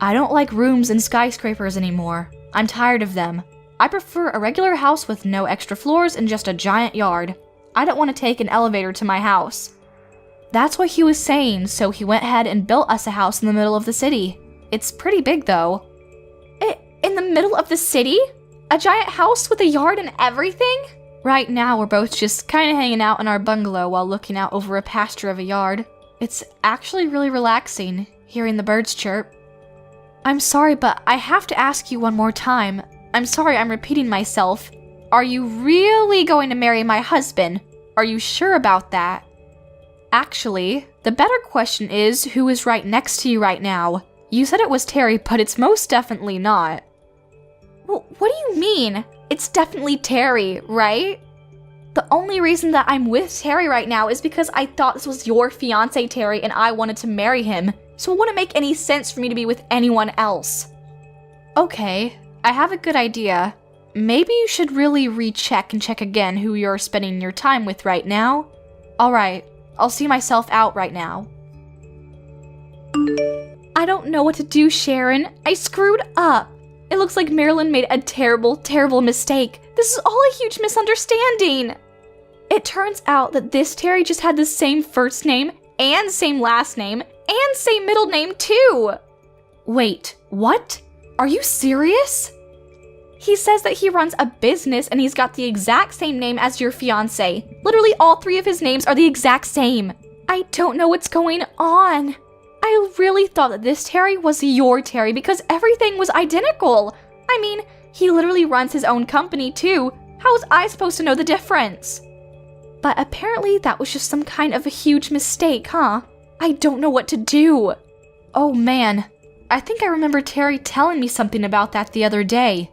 I don't like rooms in skyscrapers anymore. I'm tired of them. I prefer a regular house with no extra floors and just a giant yard. I don't want to take an elevator to my house. That's what he was saying, so he went ahead and built us a house in the middle of the city. It's pretty big though. In the middle of the city? A giant house with a yard and everything? Right now we're both just kind of hanging out in our bungalow while looking out over a pasture of a yard. It's actually really relaxing, hearing the birds chirp. I'm sorry, but I have to ask you one more time. I'm sorry I'm repeating myself. Are you really going to marry my husband? Are you sure about that? Actually, the better question is who is right next to you right now? You said it was Terry, but it's most definitely not. Well, what do you mean? It's definitely Terry, right? The only reason that I'm with Terry right now is because I thought this was your fiancé, Terry, and I wanted to marry him, so it wouldn't make any sense for me to be with anyone else. Okay, I have a good idea. Maybe you should really recheck and check again who you're spending your time with right now. Alright, I'll see myself out right now. I don't know what to do, Sharon. I screwed up. It looks like Marilyn made a terrible, terrible mistake. This is all a huge misunderstanding. It turns out that this Terry just had the same first name and same last name and same middle name too. Wait, what? Are you serious? He says that he runs a business and he's got the exact same name as your fiancé. Literally all 3 of his names are the exact same. I don't know what's going on. I really thought that this Terry was your Terry because everything was identical. I mean, he literally runs his own company too. How was I supposed to know the difference? But apparently that was just some kind of a huge mistake, huh? I don't know what to do. Oh man, I think I remember Terry telling me something about that the other day.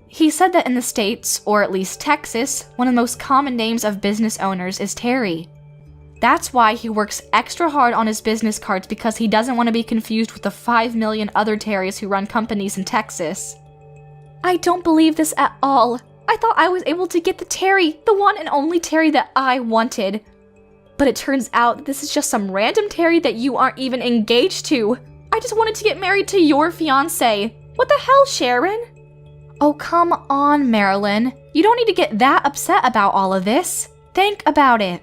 He said that in the States, or at least Texas, one of the most common names of business owners is Terry. That's why he works extra hard on his business cards because he doesn't want to be confused with the 5 million other Terrys who run companies in Texas. I don't believe this at all. I thought I was able to get the Terry, the one and only Terry that I wanted. But it turns out that this is just some random Terry that you aren't even engaged to. I just wanted to get married to your fiancé. What the hell, Sharon? Oh, come on, Marilyn. You don't need to get that upset about all of this. Think about it.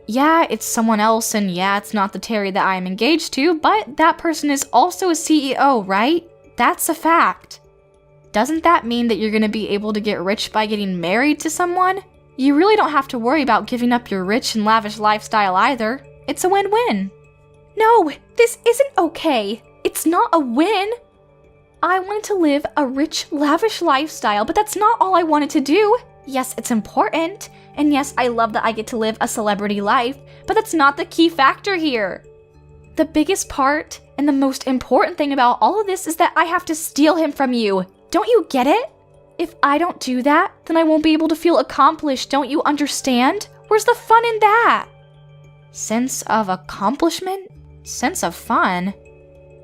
Yeah, it's someone else, and yeah, it's not the Terry that I am engaged to, but that person is also a CEO, right? That's a fact. Doesn't that mean that you're going to be able to get rich by getting married to someone? You really don't have to worry about giving up your rich and lavish lifestyle either. It's a win-win. No, this isn't okay. It's not a win. I wanted to live a rich, lavish lifestyle, but that's not all I wanted to do. Yes, it's important. And yes, I love that I get to live a celebrity life, but that's not the key factor here. The biggest part and the most important thing about all of this is that I have to steal him from you. Don't you get it? If I don't do that, then I won't be able to feel accomplished, don't you understand? Where's the fun in that? Sense of accomplishment? Sense of fun?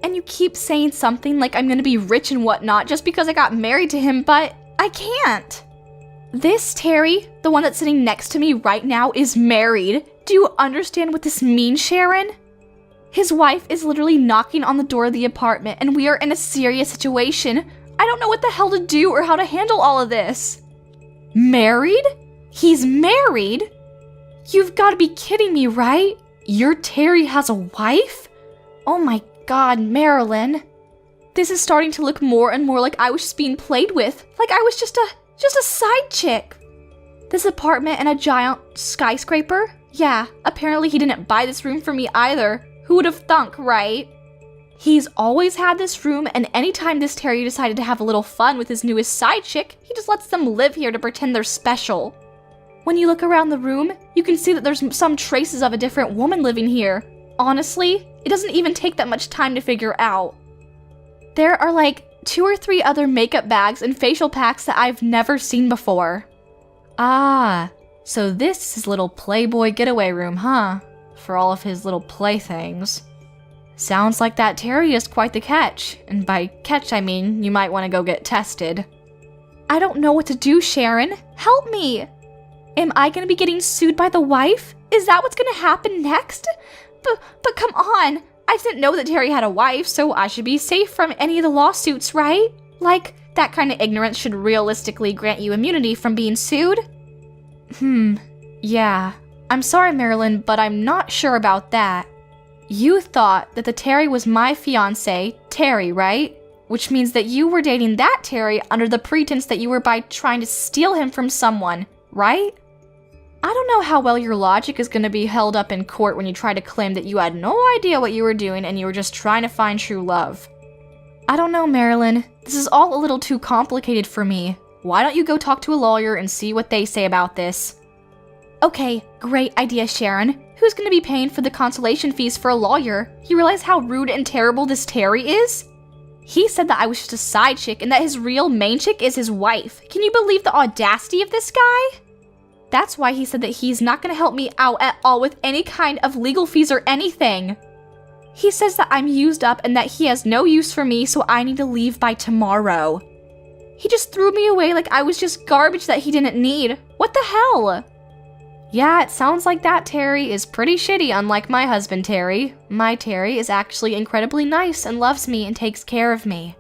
And you keep saying something like I'm gonna be rich and whatnot just because I got married to him, but I can't. This Terry, the one that's sitting next to me right now, is married. Do you understand what this means, Sharon? His wife is literally knocking on the door of the apartment and we are in a serious situation. I don't know what the hell to do or how to handle all of this. Married? He's married? You've got to be kidding me, right? Your Terry has a wife? Oh my god, Marilyn. This is starting to look more and more like I was just being played with. Like I was just a side chick. This apartment in a giant skyscraper? Yeah, apparently he didn't buy this room for me either. Who would have thunk, right? He's always had this room, and anytime this Terry decided to have a little fun with his newest side chick, he just lets them live here to pretend they're special. When you look around the room, you can see that there's some traces of a different woman living here. Honestly, it doesn't even take that much time to figure out. There are like 2 or 3 other makeup bags and facial packs that I've never seen before. Ah, so this is his little Playboy getaway room, huh? For all of his little playthings. Sounds like that Terry is quite the catch, and by catch I mean you might want to go get tested. I don't know what to do, Sharon. Help me! Am I gonna be getting sued by the wife? Is that what's gonna happen next? But come on! I didn't know that Terry had a wife, so I should be safe from any of the lawsuits, right? Like, that kind of ignorance should realistically grant you immunity from being sued? Yeah. I'm sorry, Marilyn, but I'm not sure about that. You thought that the Terry was my fiancé, Terry, right? Which means that you were dating that Terry under the pretense that you were by trying to steal him from someone, right? I don't know how well your logic is going to be held up in court when you try to claim that you had no idea what you were doing and you were just trying to find true love. I don't know, Marilyn. This is all a little too complicated for me. Why don't you go talk to a lawyer and see what they say about this? Okay, great idea, Sharon. Who's going to be paying for the consolation fees for a lawyer? You realize how rude and terrible this Terry is? He said that I was just a side chick and that his real main chick is his wife. Can you believe the audacity of this guy? That's why he said that he's not going to help me out at all with any kind of legal fees or anything. He says that I'm used up and that he has no use for me, so I need to leave by tomorrow. He just threw me away like I was just garbage that he didn't need. What the hell? Yeah, it sounds like that Terry is pretty shitty, unlike my husband Terry. My Terry is actually incredibly nice and loves me and takes care of me.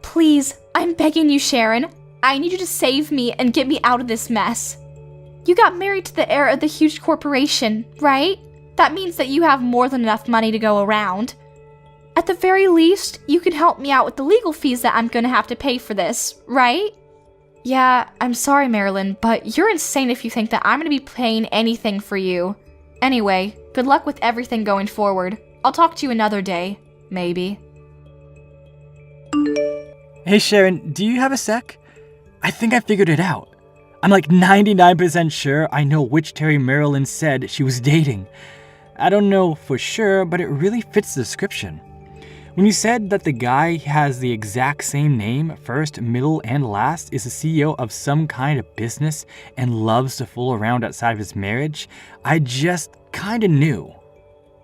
Please, I'm begging you, Sharon. I need you to save me and get me out of this mess. You got married to the heir of the huge corporation, right? That means that you have more than enough money to go around. At the very least, you can help me out with the legal fees that I'm gonna have to pay for this, right? Yeah, I'm sorry, Marilyn, but you're insane if you think that I'm gonna be paying anything for you. Anyway, good luck with everything going forward. I'll talk to you another day, maybe. Hey Sharon, do you have a sec? I think I figured it out. I'm like 99% sure I know which Terry Marilyn said she was dating. I don't know for sure, but it really fits the description. When you said that the guy has the exact same name, first, middle, and last, is the CEO of some kind of business and loves to fool around outside of his marriage, I just kinda knew.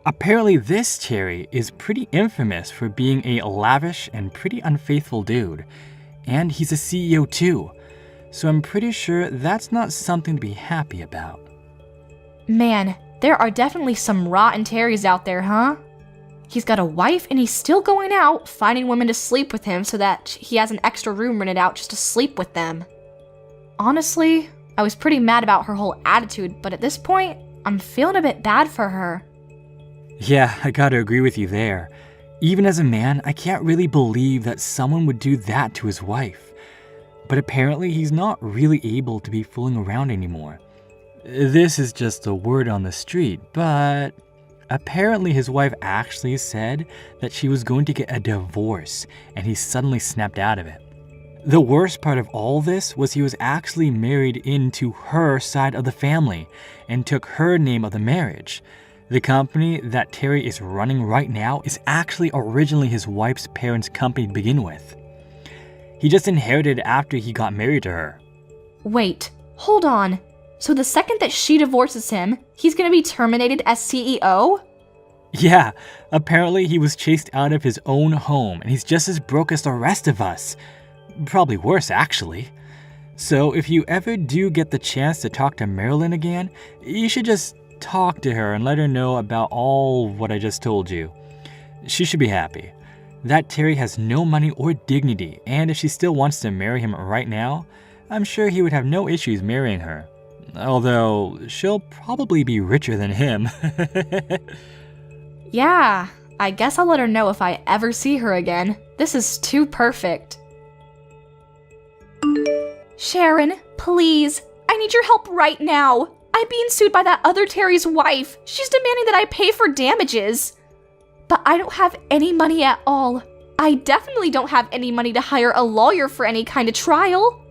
Apparently this Terry is pretty infamous for being a lavish and pretty unfaithful dude. And he's a CEO too. So I'm pretty sure that's not something to be happy about. Man, there are definitely some rotten Terrys out there, huh? He's got a wife and he's still going out, finding women to sleep with him so that he has an extra room rented out just to sleep with them. Honestly, I was pretty mad about her whole attitude, but at this point, I'm feeling a bit bad for her. Yeah, I gotta agree with you there. Even as a man, I can't really believe that someone would do that to his wife. But apparently he's not really able to be fooling around anymore. This is just a word on the street, but apparently his wife actually said that she was going to get a divorce, and he suddenly snapped out of it. The worst part of all this was he was actually married into her side of the family and took her name of the marriage. The company that Terry is running right now is actually originally his wife's parents' company to begin with. He just inherited it after he got married to her. Wait, hold on. So the second that she divorces him, he's gonna be terminated as CEO? Yeah, apparently he was chased out of his own home and he's just as broke as the rest of us. Probably worse, actually. So if you ever do get the chance to talk to Marilyn again, you should just talk to her and let her know about all what I just told you. She should be happy. That Terry has no money or dignity, and if she still wants to marry him right now, I'm sure he would have no issues marrying her. Although, she'll probably be richer than him. Yeah, I guess I'll let her know if I ever see her again. This is too perfect. Sharon, please, I need your help right now. I'm being sued by that other Terry's wife. She's demanding that I pay for damages. But I don't have any money at all. I definitely don't have any money to hire a lawyer for any kind of trial.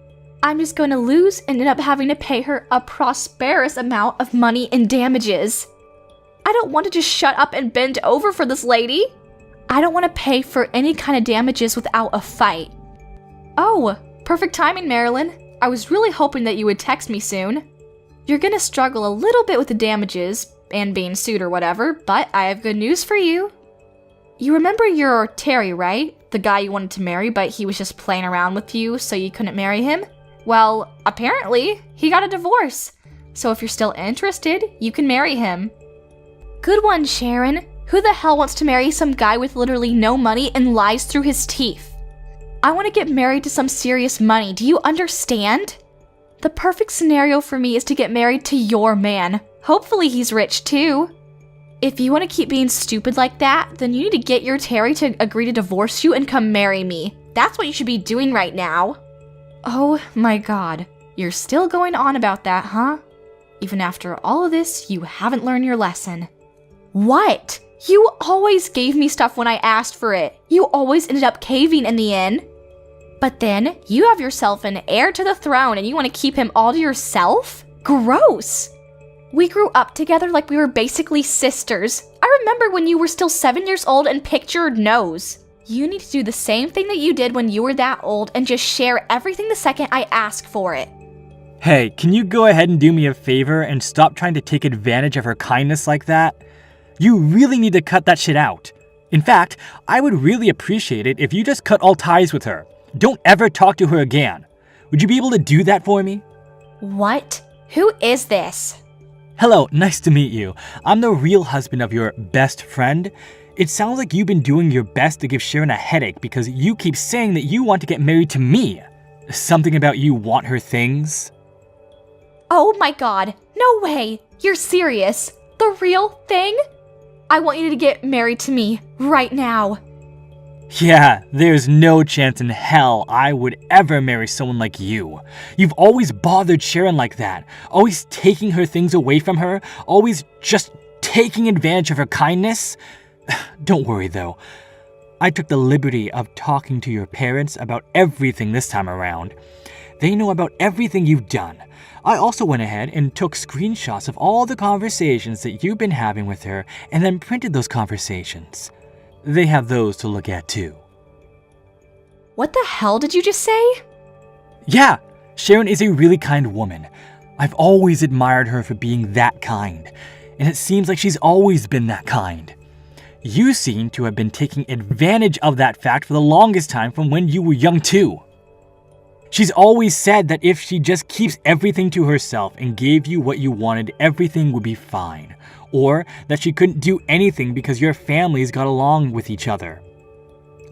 I'm just going to lose and end up having to pay her a prosperous amount of money in damages. I don't want to just shut up and bend over for this lady. I don't want to pay for any kind of damages without a fight. Oh, perfect timing, Marilyn. I was really hoping that you would text me soon. You're gonna struggle a little bit with the damages and being sued or whatever, but I have good news for you. You remember your Terry, right? The guy you wanted to marry, but he was just playing around with you so you couldn't marry him? Well, apparently, he got a divorce. So if you're still interested, you can marry him. Good one, Sharon. Who the hell wants to marry some guy with literally no money and lies through his teeth? I want to get married to some serious money, do you understand? The perfect scenario for me is to get married to your man. Hopefully he's rich too. If you want to keep being stupid like that, then you need to get your Terry to agree to divorce you and come marry me. That's what you should be doing right now. Oh my god, you're still going on about that, huh? Even after all of this, you haven't learned your lesson. What? You always gave me stuff when I asked for it. You always ended up caving in the end. But then, you have yourself an heir to the throne and you want to keep him all to yourself? Gross! We grew up together like we were basically sisters. I remember when you were still 7 years old and picked your nose. You need to do the same thing that you did when you were that old and just share everything the second I ask for it. Hey, can you go ahead and do me a favor and stop trying to take advantage of her kindness like that? You really need to cut that shit out. In fact, I would really appreciate it if you just cut all ties with her. Don't ever talk to her again. Would you be able to do that for me? What? Who is this? Hello, nice to meet you. I'm the real husband of your best friend. It sounds like you've been doing your best to give Sharon a headache because you keep saying that you want to get married to me. Something about you want her things? Oh my god, no way! You're serious? The real thing? I want you to get married to me right now. Yeah, there's no chance in hell I would ever marry someone like you. You've always bothered Sharon like that, always taking her things away from her, always just taking advantage of her kindness. Don't worry though. I took the liberty of talking to your parents about everything this time around. They know about everything you've done. I also went ahead and took screenshots of all the conversations that you've been having with her and then printed those conversations. They have those to look at too. What the hell did you just say? Yeah, Sharon is a really kind woman. I've always admired her for being that kind, and it seems like she's always been that kind. You seem to have been taking advantage of that fact for the longest time from when you were young too. She's always said that if she just keeps everything to herself and gave you what you wanted, everything would be fine. Or that she couldn't do anything because your families got along with each other.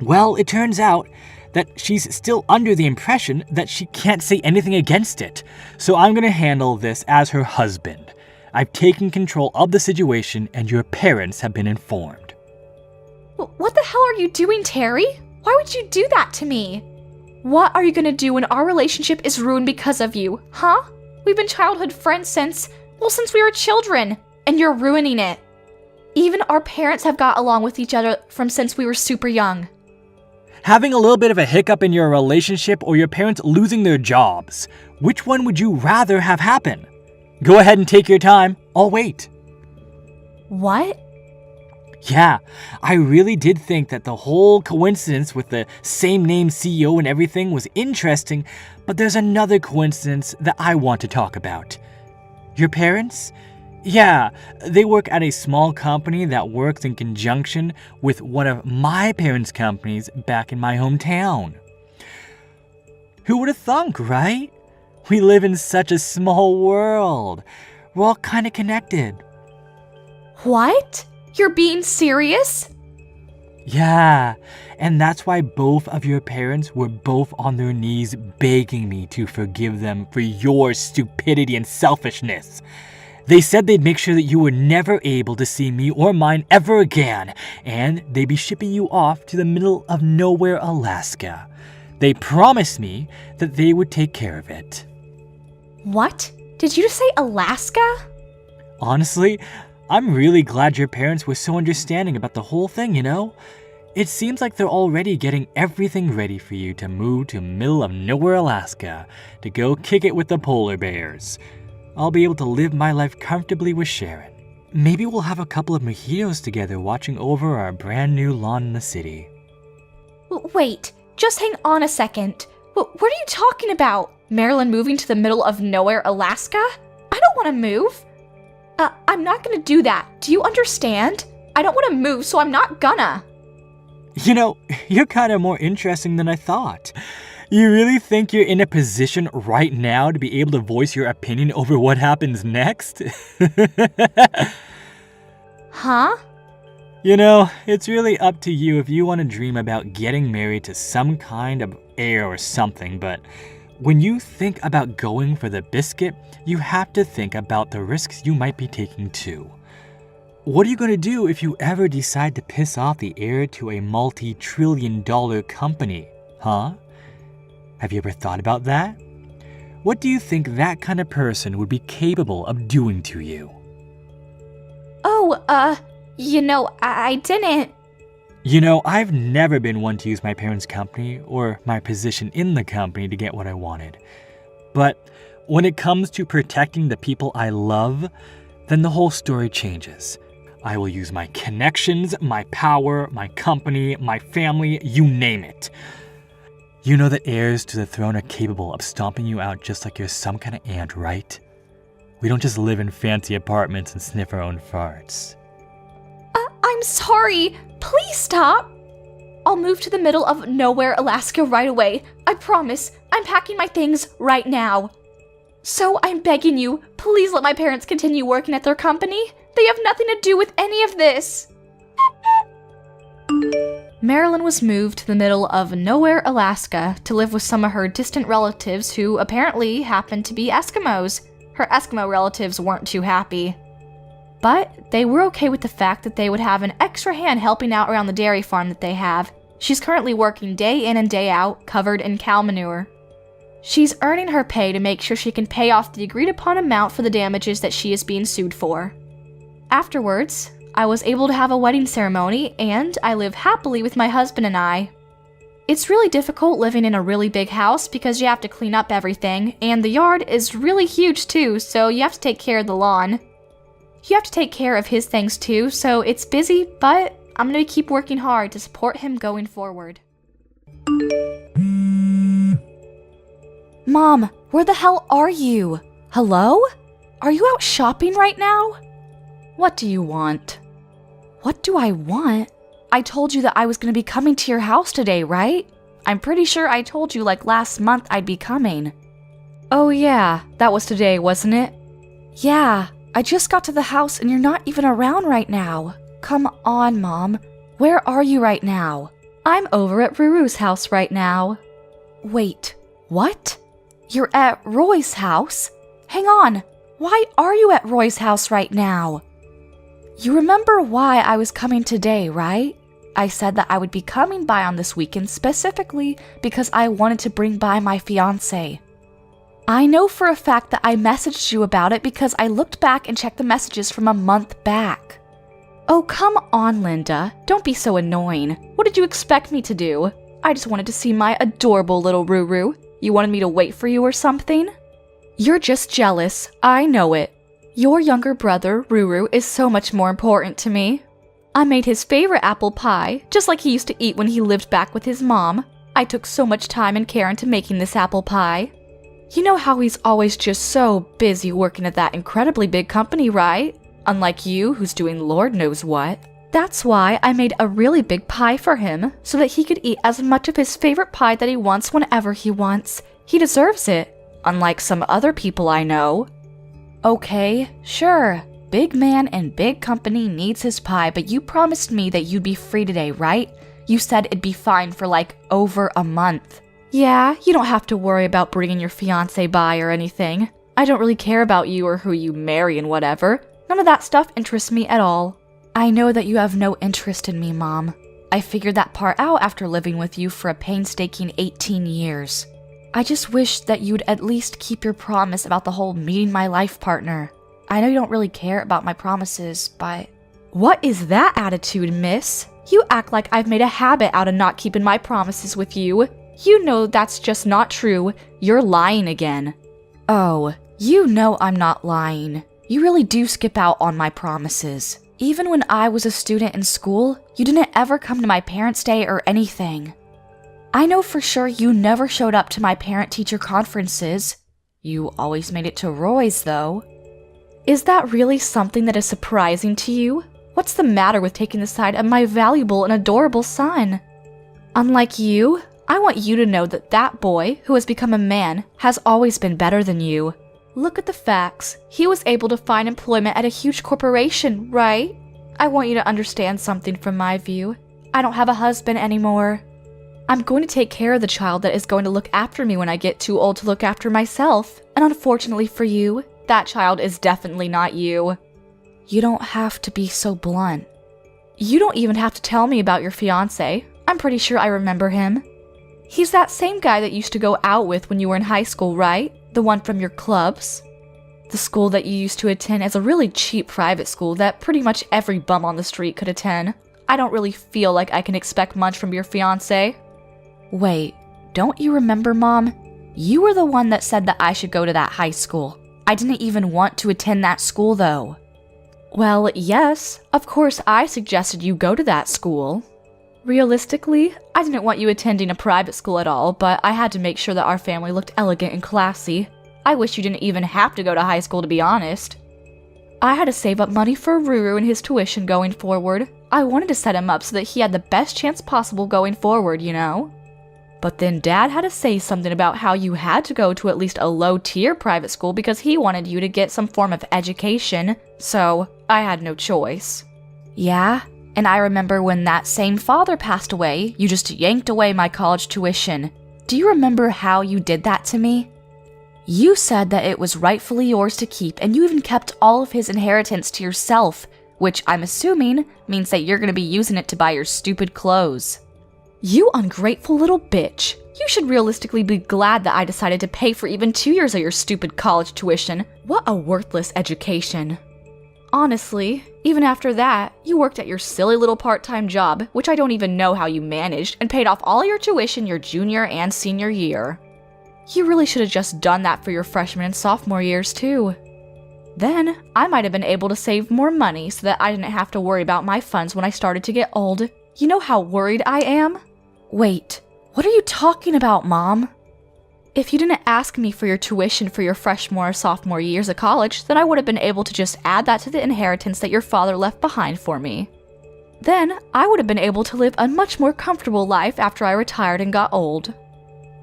Well, it turns out that she's still under the impression that she can't say anything against it. So I'm gonna handle this as her husband. I've taken control of the situation and your parents have been informed. What the hell are you doing, Terry? Why would you do that to me? What are you gonna do when our relationship is ruined because of you, huh? We've been childhood friends since we were children, and you're ruining it. Even our parents have got along with each other from since we were super young. Having a little bit of a hiccup in your relationship or your parents losing their jobs, which one would you rather have happen? Go ahead and take your time, I'll wait. What? Yeah, I really did think that the whole coincidence with the same name CEO and everything was interesting, but there's another coincidence that I want to talk about. Your parents? Yeah, they work at a small company that works in conjunction with one of my parents' companies back in my hometown. Who would have thunk, right? We live in such a small world. We're all kind of connected. What? You're being serious? Yeah, and that's why both of your parents were both on their knees begging me to forgive them for your stupidity and selfishness. They said they'd make sure that you were never able to see me or mine ever again, and they'd be shipping you off to the middle of nowhere, Alaska. They promised me that they would take care of it. What? Did you just say Alaska? Honestly, I'm really glad your parents were so understanding about the whole thing, you know? It seems like they're already getting everything ready for you to move to middle of nowhere, Alaska, to go kick it with the polar bears. I'll be able to live my life comfortably with Sharon. Maybe we'll have a couple of mojitos together watching over our brand new lawn in the city. Wait, just hang on a second. What are you talking about? Marilyn moving to the middle of nowhere, Alaska? I don't want to move. I'm not gonna do that. Do you understand? I don't want to move, so I'm not gonna. You know, you're kind of more interesting than I thought. You really think you're in a position right now to be able to voice your opinion over what happens next? Huh? You know, it's really up to you if you want to dream about getting married to some kind of heir or something, but when you think about going for the biscuit, you have to think about the risks you might be taking too. What are you going to do if you ever decide to piss off the heir to a multi-trillion-dollar company, huh? Have you ever thought about that? What do you think that kind of person would be capable of doing to you? Oh, I didn't. You know, I've never been one to use my parents' company or my position in the company to get what I wanted. But when it comes to protecting the people I love, then the whole story changes. I will use my connections, my power, my company, my family, you name it. You know that heirs to the throne are capable of stomping you out just like you're some kind of ant, right? We don't just live in fancy apartments and sniff our own farts. I'm sorry. Please stop. I'll move to the middle of nowhere, Alaska right away. I promise. I'm packing my things right now. So I'm begging you, please let my parents continue working at their company. They have nothing to do with any of this. Marilyn was moved to the middle of nowhere, Alaska, to live with some of her distant relatives who apparently happened to be Eskimos. Her Eskimo relatives weren't too happy. But they were okay with the fact that they would have an extra hand helping out around the dairy farm that they have. She's currently working day in and day out, covered in cow manure. She's earning her pay to make sure she can pay off the agreed upon amount for the damages that she is being sued for. Afterwards, I was able to have a wedding ceremony, and I live happily with my husband and I. It's really difficult living in a really big house because you have to clean up everything, and the yard is really huge too, so you have to take care of the lawn. You have to take care of his things too, so it's busy, but I'm gonna keep working hard to support him going forward. Mom, where the hell are you? Hello? Are you out shopping right now? What do you want? What do I want? I told you that I was gonna be coming to your house today, right? I'm pretty sure I told you like last month I'd be coming. Oh yeah, that was today, wasn't it? Yeah. I just got to the house and you're not even around right now. Come on, Mom. Where are you right now? I'm over at Ruru's house right now. Wait, what? You're at Roy's house? Hang on. Why are you at Roy's house right now? You remember why I was coming today, right? I said that I would be coming by on this weekend specifically because I wanted to bring by my fiancé. I know for a fact that I messaged you about it because I looked back and checked the messages from a month back. Oh, come on, Linda. Don't be so annoying. What did you expect me to do? I just wanted to see my adorable little Ruru. You wanted me to wait for you or something? You're just jealous. I know it. Your younger brother, Ruru, is so much more important to me. I made his favorite apple pie, just like he used to eat when he lived back with his mom. I took so much time and care into making this apple pie. You know how he's always just so busy working at that incredibly big company, right? Unlike you, who's doing Lord knows what. That's why I made a really big pie for him, so that he could eat as much of his favorite pie that he wants whenever he wants. He deserves it, unlike some other people I know. Okay, sure, big man and big company needs his pie, but you promised me that you'd be free today, right? You said it'd be fine for like over a month. Yeah, you don't have to worry about bringing your fiancé by or anything. I don't really care about you or who you marry and whatever. None of that stuff interests me at all. I know that you have no interest in me, Mom. I figured that part out after living with you for a painstaking 18 years. I just wish that you'd at least keep your promise about the whole meeting my life partner. I know you don't really care about my promises, but What is that attitude, miss? You act like I've made a habit out of not keeping my promises with you. You know that's just not true. You're lying again. Oh, you know I'm not lying. You really do skip out on my promises. Even when I was a student in school, you didn't ever come to my parents' day or anything. I know for sure you never showed up to my parent-teacher conferences. You always made it to Roy's, though. Is that really something that is surprising to you? What's the matter with taking the side of my valuable and adorable son? Unlike you, I want you to know that that boy, who has become a man, has always been better than you. Look at the facts. He was able to find employment at a huge corporation, right? I want you to understand something from my view. I don't have a husband anymore. I'm going to take care of the child that is going to look after me when I get too old to look after myself. And unfortunately for you, that child is definitely not you. You don't have to be so blunt. You don't even have to tell me about your fiancé. I'm pretty sure I remember him. He's that same guy that you used to go out with when you were in high school, right? The one from your clubs? The school that you used to attend is a really cheap private school that pretty much every bum on the street could attend. I don't really feel like I can expect much from your fiancé. Wait, don't you remember, Mom? You were the one that said that I should go to that high school. I didn't even want to attend that school, though. Well, yes, of course I suggested you go to that school. Realistically, I didn't want you attending a private school at all, but I had to make sure that our family looked elegant and classy. I wish you didn't even have to go to high school, to be honest. I had to save up money for Ruru and his tuition going forward. I wanted to set him up so that he had the best chance possible going forward, you know? But then Dad had to say something about how you had to go to at least a low-tier private school because he wanted you to get some form of education, so I had no choice. Yeah? And I remember when that same father passed away, you just yanked away my college tuition. Do you remember how you did that to me? You said that it was rightfully yours to keep, and you even kept all of his inheritance to yourself, which I'm assuming means that you're going to be using it to buy your stupid clothes. You ungrateful little bitch. You should realistically be glad that I decided to pay for even 2 years of your stupid college tuition. What a worthless education. Honestly, even after that, you worked at your silly little part-time job, which I don't even know how you managed, and paid off all your tuition your junior and senior year. You really should have just done that for your freshman and sophomore years, too. Then, I might have been able to save more money so that I didn't have to worry about my funds when I started to get old. You know how worried I am? Wait, what are you talking about, Mom? If you didn't ask me for your tuition for your freshman or sophomore years of college, then I would have been able to just add that to the inheritance that your father left behind for me. Then, I would have been able to live a much more comfortable life after I retired and got old.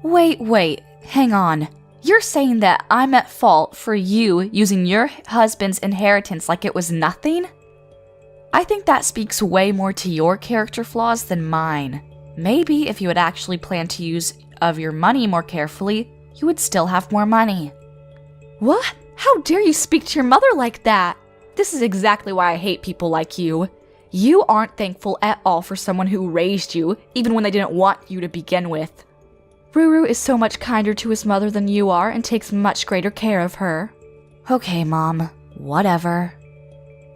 Wait, hang on. You're saying that I'm at fault for you using your husband's inheritance like it was nothing? I think that speaks way more to your character flaws than mine. Maybe if you had actually planned to use of your money more carefully, you would still have more money. What? How dare you speak to your mother like that? This is exactly why I hate people like you. You aren't thankful at all for someone who raised you, even when they didn't want you to begin with. Ruru is so much kinder to his mother than you are and takes much greater care of her. Okay, Mom. Whatever.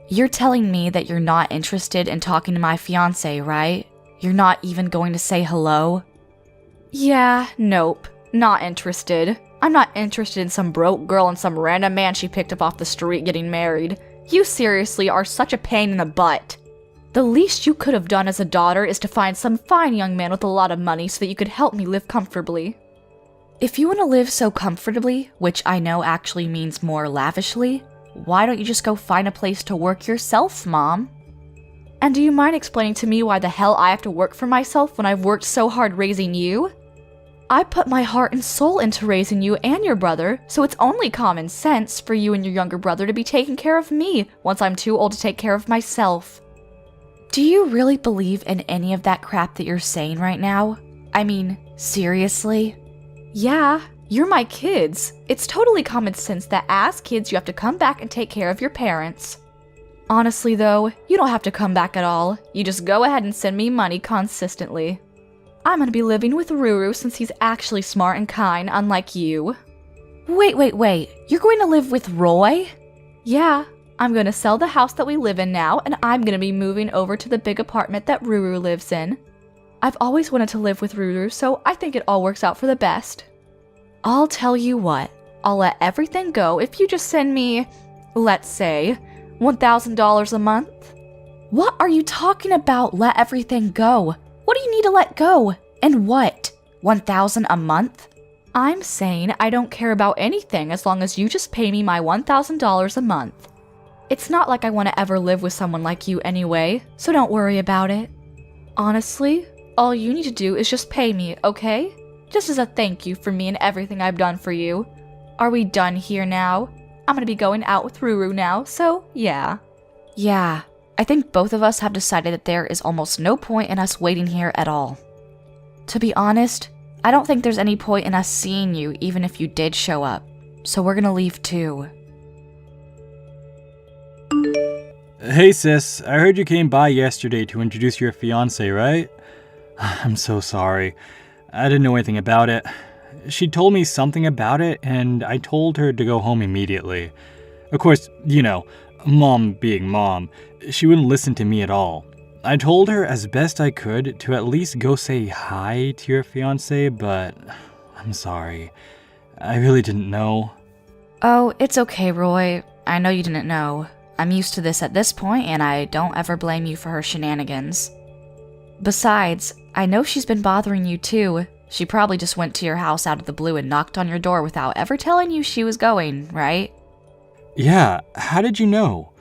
You're telling me that you're not interested in talking to my fiancé, right? You're not even going to say hello? Yeah, nope. Not interested. I'm not interested in some broke girl and some random man she picked up off the street getting married. You seriously are such a pain in the butt. The least you could have done as a daughter is to find some fine young man with a lot of money so that you could help me live comfortably. If you want to live so comfortably, which I know actually means more lavishly, why don't you just go find a place to work yourself, Mom? And do you mind explaining to me why the hell I have to work for myself when I've worked so hard raising you? I put my heart and soul into raising you and your brother, so it's only common sense for you and your younger brother to be taking care of me once I'm too old to take care of myself. Do you really believe in any of that crap that you're saying right now? I mean, seriously? Yeah, you're my kids. It's totally common sense that as kids you have to come back and take care of your parents. Honestly though, you don't have to come back at all. You just go ahead and send me money consistently. I'm gonna be living with Ruru since he's actually smart and kind, unlike you. Wait. You're going to live with Roy? Yeah, I'm gonna sell the house that we live in now, and I'm gonna be moving over to the big apartment that Ruru lives in. I've always wanted to live with Ruru, so I think it all works out for the best. I'll tell you what, I'll let everything go if you just send me, let's say, $1,000 a month. What are you talking about, let everything go? What do you need to let go? And what? $1,000 a month? I'm saying I don't care about anything as long as you just pay me my $1,000 a month. It's not like I want to ever live with someone like you anyway, so don't worry about it. Honestly, all you need to do is just pay me, okay? Just as a thank you for me and everything I've done for you. Are we done here now? I'm gonna be going out with Ruru now, so yeah. Yeah, I think both of us have decided that there is almost no point in us waiting here at all. To be honest, I don't think there's any point in us seeing you even if you did show up, so we're gonna leave too. Hey sis, I heard you came by yesterday to introduce your fiancé, right? I'm so sorry. I didn't know anything about it. She told me something about it, and I told her to go home immediately. Of course, you know, mom being mom, she wouldn't listen to me at all. I told her as best I could to at least go say hi to your fiancé, but I'm sorry. I really didn't know. Oh, it's okay, Roy. I know you didn't know. I'm used to this at this point, and I don't ever blame you for her shenanigans. Besides, I know she's been bothering you too. She probably just went to your house out of the blue and knocked on your door without ever telling you she was going, right? Yeah, how did you know?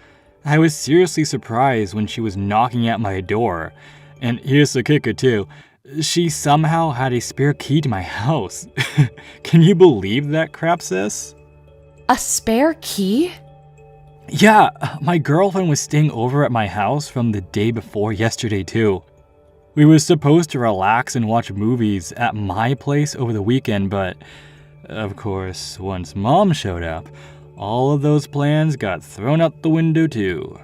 I was seriously surprised when she was knocking at my door. And here's the kicker too. She somehow had a spare key to my house. Can you believe that crap, sis? A spare key? Yeah, my girlfriend was staying over at my house from the day before yesterday too. We were supposed to relax and watch movies at my place over the weekend, but of course, once mom showed up, all of those plans got thrown out the window too.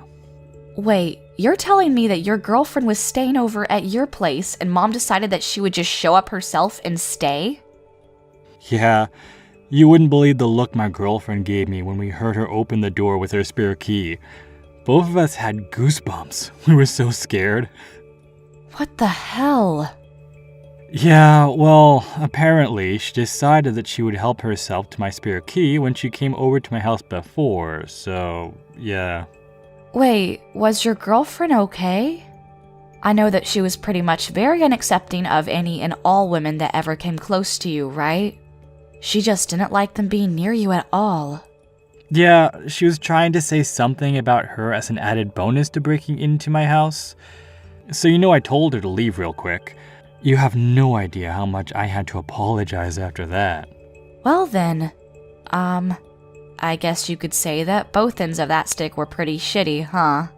Wait, you're telling me that your girlfriend was staying over at your place and mom decided that she would just show up herself and stay? Yeah, you wouldn't believe the look my girlfriend gave me when we heard her open the door with her spare key. Both of us had goosebumps. We were so scared. What the hell? Yeah, well, apparently she decided that she would help herself to my spare key when she came over to my house before, so yeah. Wait, was your girlfriend okay? I know that she was pretty much very unaccepting of any and all women that ever came close to you, right? She just didn't like them being near you at all. Yeah, she was trying to say something about her as an added bonus to breaking into my house. So you know I told her to leave real quick. You have no idea how much I had to apologize after that. Well then, I guess you could say that both ends of that stick were pretty shitty, huh?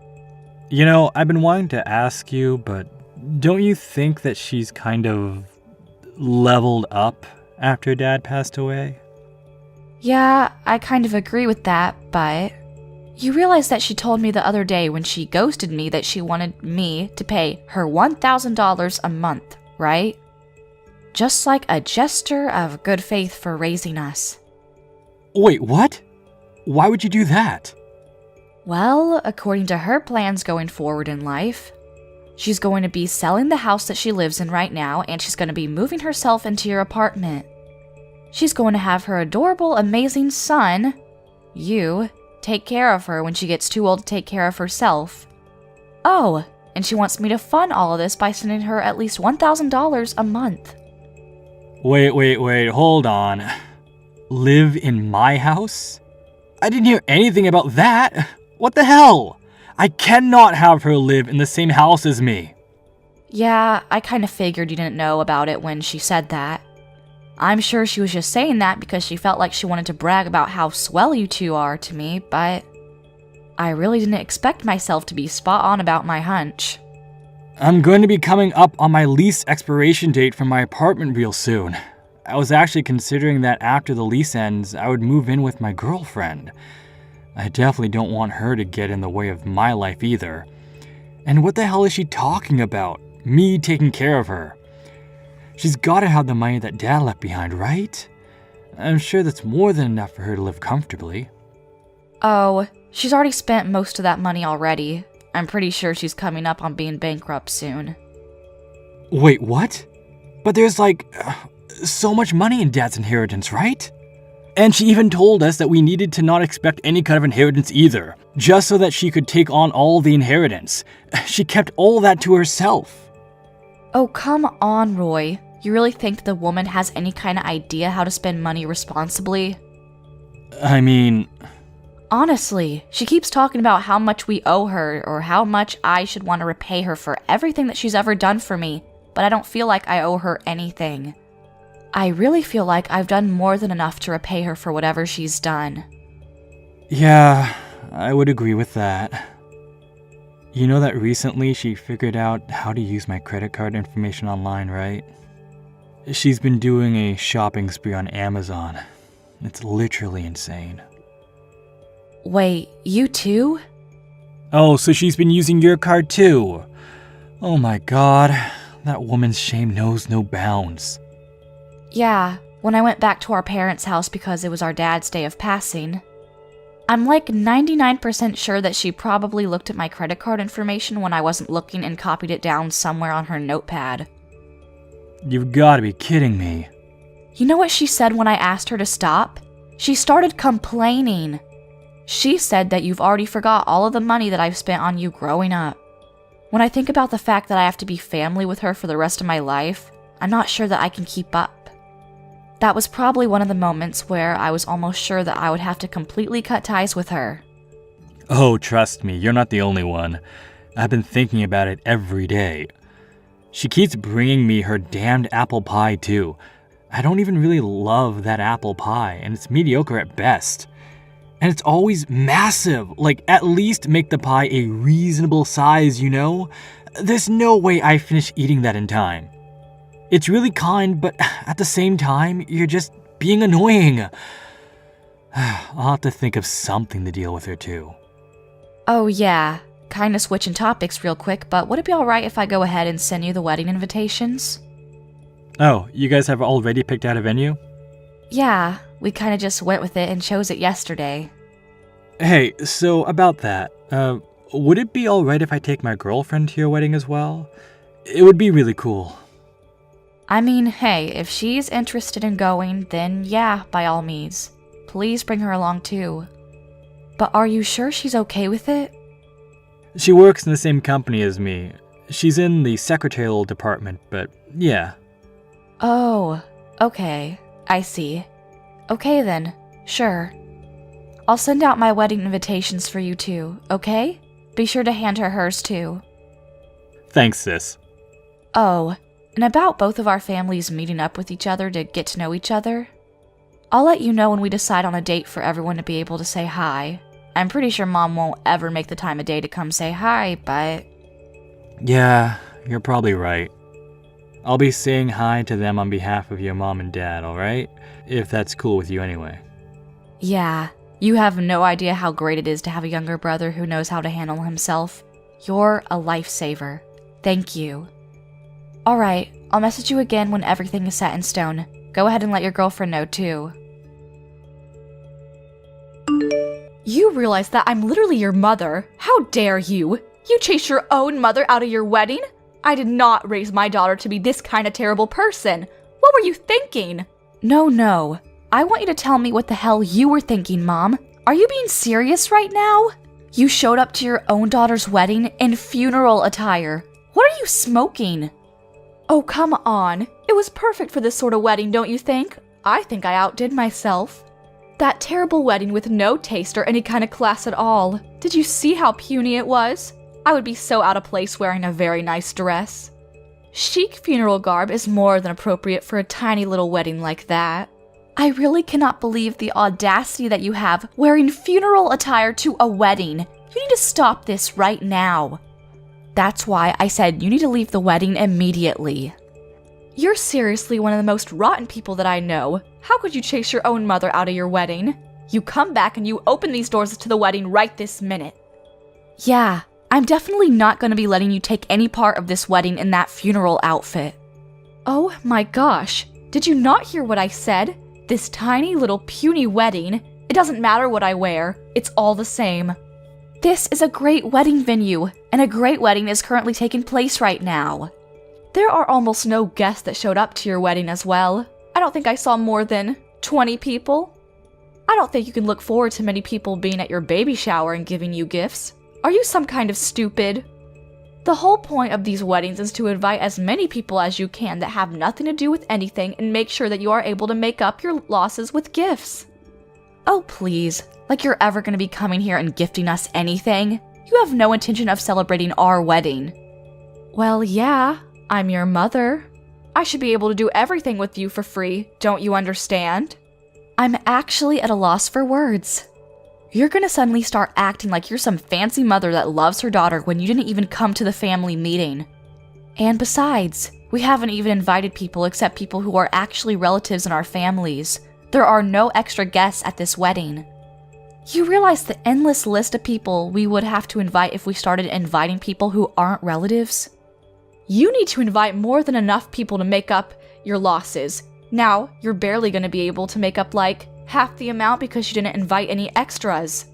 You know, I've been wanting to ask you, but don't you think that she's kind of leveled up after Dad passed away? Yeah, I kind of agree with that, but you realize that she told me the other day when she ghosted me that she wanted me to pay her $1,000 a month, right? Just like a gesture of good faith for raising us. Wait, what? Why would you do that? Well, according to her plans going forward in life, she's going to be selling the house that she lives in right now, and she's going to be moving herself into your apartment. She's going to have her adorable, amazing son, you, take care of her when she gets too old to take care of herself. Oh, and she wants me to fund all of this by sending her at least $1,000 a month. Wait, hold on. Live in my house? I didn't hear anything about that. What the hell? I cannot have her live in the same house as me. Yeah, I kind of figured you didn't know about it when she said that. I'm sure she was just saying that because she felt like she wanted to brag about how swell you two are to me, but I really didn't expect myself to be spot on about my hunch. I'm going to be coming up on my lease expiration date for my apartment real soon. I was actually considering that after the lease ends, I would move in with my girlfriend. I definitely don't want her to get in the way of my life either. And what the hell is she talking about? Me taking care of her? She's gotta have the money that Dad left behind, right? I'm sure that's more than enough for her to live comfortably. Oh, She's already spent most of that money already. I'm pretty sure she's coming up on being bankrupt soon. Wait, what? But there's so much money in Dad's inheritance, right? And she even told us that we needed to not expect any kind of inheritance either, just so that she could take on all the inheritance. She kept all that to herself. Oh, come on, Roy. You really think the woman has any kind of idea how to spend money responsibly? I mean... Honestly, she keeps talking about how much we owe her or how much I should want to repay her for everything that she's ever done for me, but I don't feel like I owe her anything. I really feel like I've done more than enough to repay her for whatever she's done. Yeah, I would agree with that. You know that recently she figured out how to use my credit card information online, right? She's been doing a shopping spree on Amazon. It's literally insane. Wait, you too? Oh, so she's been using your card too? Oh my god, that woman's shame knows no bounds. Yeah, when I went back to our parents' house because it was our dad's day of passing. I'm like 99% sure that she probably looked at my credit card information when I wasn't looking and copied it down somewhere on her notepad. You've gotta be kidding me. You know what she said when I asked her to stop? She started complaining. She said that you've already forgot all of the money that I've spent on you growing up. When I think about the fact that I have to be family with her for the rest of my life, I'm not sure that I can keep up. That was probably one of the moments where I was almost sure that I would have to completely cut ties with her. Oh, trust me, you're not the only one. I've been thinking about it every day. She keeps bringing me her damned apple pie too. I don't even really love that apple pie, and it's mediocre at best. And it's always massive, at least make the pie a reasonable size, you know? There's no way I finish eating that in time. It's really kind, but at the same time, you're just being annoying. I'll have to think of something to deal with her too. Oh yeah, kinda switching topics real quick, but would it be alright if I go ahead and send you the wedding invitations? Oh, you guys have already picked out a venue? Yeah, we kinda just went with it and chose it yesterday. Hey, so about that, would it be alright if I take my girlfriend to your wedding as well? It would be really cool. I mean, hey, if she's interested in going, then yeah, by all means. Please bring her along too. But are you sure she's okay with it? She works in the same company as me. She's in the secretarial department, but yeah. Oh, okay. I see. Okay then, sure. I'll send out my wedding invitations for you too, okay? Be sure to hand her hers too. Thanks, sis. Oh, and about both of our families meeting up with each other to get to know each other, I'll let you know when we decide on a date for everyone to be able to say hi. I'm pretty sure Mom won't ever make the time of day to come say hi, but... Yeah, you're probably right. I'll be saying hi to them on behalf of your mom and dad, alright? If that's cool with you anyway. Yeah, you have no idea how great it is to have a younger brother who knows how to handle himself. You're a lifesaver. Thank you. Alright, I'll message you again when everything is set in stone. Go ahead and let your girlfriend know too. You realize that I'm literally your mother. How dare you? You chased your own mother out of your wedding? I did not raise my daughter to be this kind of terrible person. What were you thinking? No. I want you to tell me what the hell you were thinking, Mom. Are you being serious right now? You showed up to your own daughter's wedding in funeral attire. What are you smoking? Oh, come on. It was perfect for this sort of wedding, don't you think? I think I outdid myself. That terrible wedding with no taste or any kind of class at all. Did you see how puny it was? I would be so out of place wearing a very nice dress. Chic funeral garb is more than appropriate for a tiny little wedding like that. I really cannot believe the audacity that you have wearing funeral attire to a wedding. You need to stop this right now. That's why I said you need to leave the wedding immediately. You're seriously one of the most rotten people that I know. How could you chase your own mother out of your wedding? You come back and you open these doors to the wedding right this minute. Yeah, I'm definitely not going to be letting you take any part of this wedding in that funeral outfit. Oh my gosh, did you not hear what I said? This tiny little puny wedding, it doesn't matter what I wear, it's all the same. This is a great wedding venue, and a great wedding is currently taking place right now. There are almost no guests that showed up to your wedding as well. I don't think I saw more than 20 people. I don't think you can look forward to many people being at your baby shower and giving you gifts. Are you some kind of stupid? The whole point of these weddings is to invite as many people as you can that have nothing to do with anything and make sure that you are able to make up your losses with gifts. Oh please, like you're ever going to be coming here and gifting us anything? You have no intention of celebrating our wedding. Well, yeah, I'm your mother. I should be able to do everything with you for free, don't you understand? I'm actually at a loss for words. You're gonna suddenly start acting like you're some fancy mother that loves her daughter when you didn't even come to the family meeting. And besides, we haven't even invited people except people who are actually relatives in our families. There are no extra guests at this wedding. You realize the endless list of people we would have to invite if we started inviting people who aren't relatives? You need to invite more than enough people to make up your losses. Now, you're barely gonna be able to make up like half the amount because you didn't invite any extras.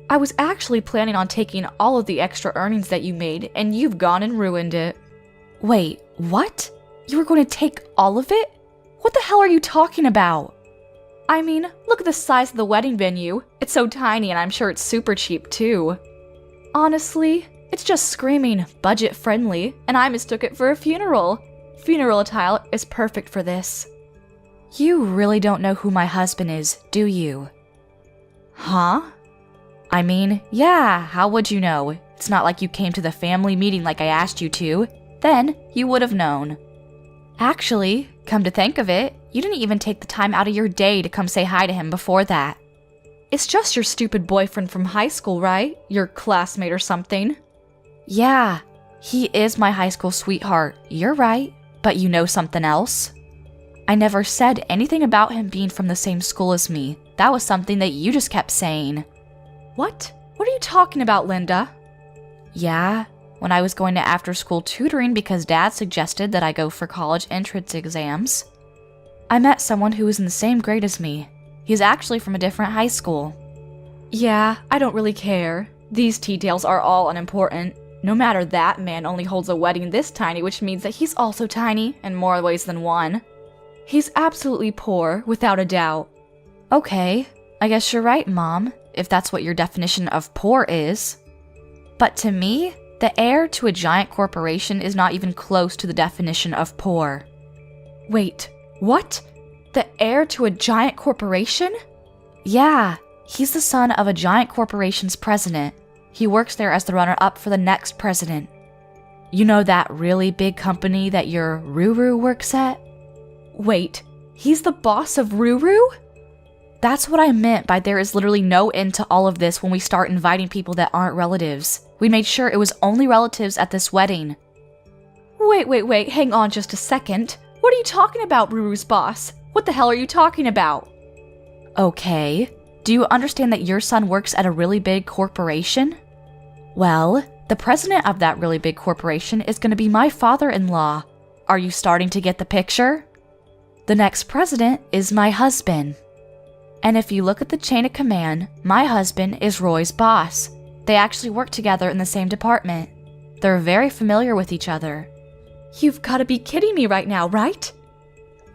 I was actually planning on taking all of the extra earnings that you made, and you've gone and ruined it. Wait, what? You were going to take all of it? What the hell are you talking about? I mean, look at the size of the wedding venue. It's so tiny and I'm sure it's super cheap too. Honestly, it's just screaming budget friendly, and I mistook it for a funeral. Funeral attire is perfect for this. You really don't know who my husband is, do you? Huh? I mean, yeah, how would you know? It's not like you came to the family meeting like I asked you to. Then, you would have known. Actually, come to think of it, you didn't even take the time out of your day to come say hi to him before that. It's just your stupid boyfriend from high school, right? Your classmate or something. Yeah, he is my high school sweetheart, you're right. But you know something else? I never said anything about him being from the same school as me. That was something that you just kept saying. What? What are you talking about, Linda? Yeah, when I was going to after-school tutoring because Dad suggested that I go for college entrance exams, I met someone who was in the same grade as me. He's actually from a different high school. Yeah, I don't really care. These details are all unimportant. No matter, that man only holds a wedding this tiny, which means that he's also tiny in more ways than one. He's absolutely poor, without a doubt. Okay, I guess you're right, Mom, if that's what your definition of poor is. But to me, the heir to a giant corporation is not even close to the definition of poor. Wait, what? The heir to a giant corporation? Yeah, he's the son of a giant corporation's president. He works there as the runner-up for the next president. You know that really big company that your Ruru works at? Wait, he's the boss of Ruru? That's what I meant by there is literally no end to all of this when we start inviting people that aren't relatives. We made sure it was only relatives at this wedding. Wait, hang on just a second. What are you talking about, Ruru's boss? What the hell are you talking about? Okay, do you understand that your son works at a really big corporation? Well, the president of that really big corporation is going to be my father-in-law. Are you starting to get the picture? The next president is my husband. And if you look at the chain of command, my husband is Roy's boss. They actually work together in the same department. They're very familiar with each other. You've got to be kidding me right now, right?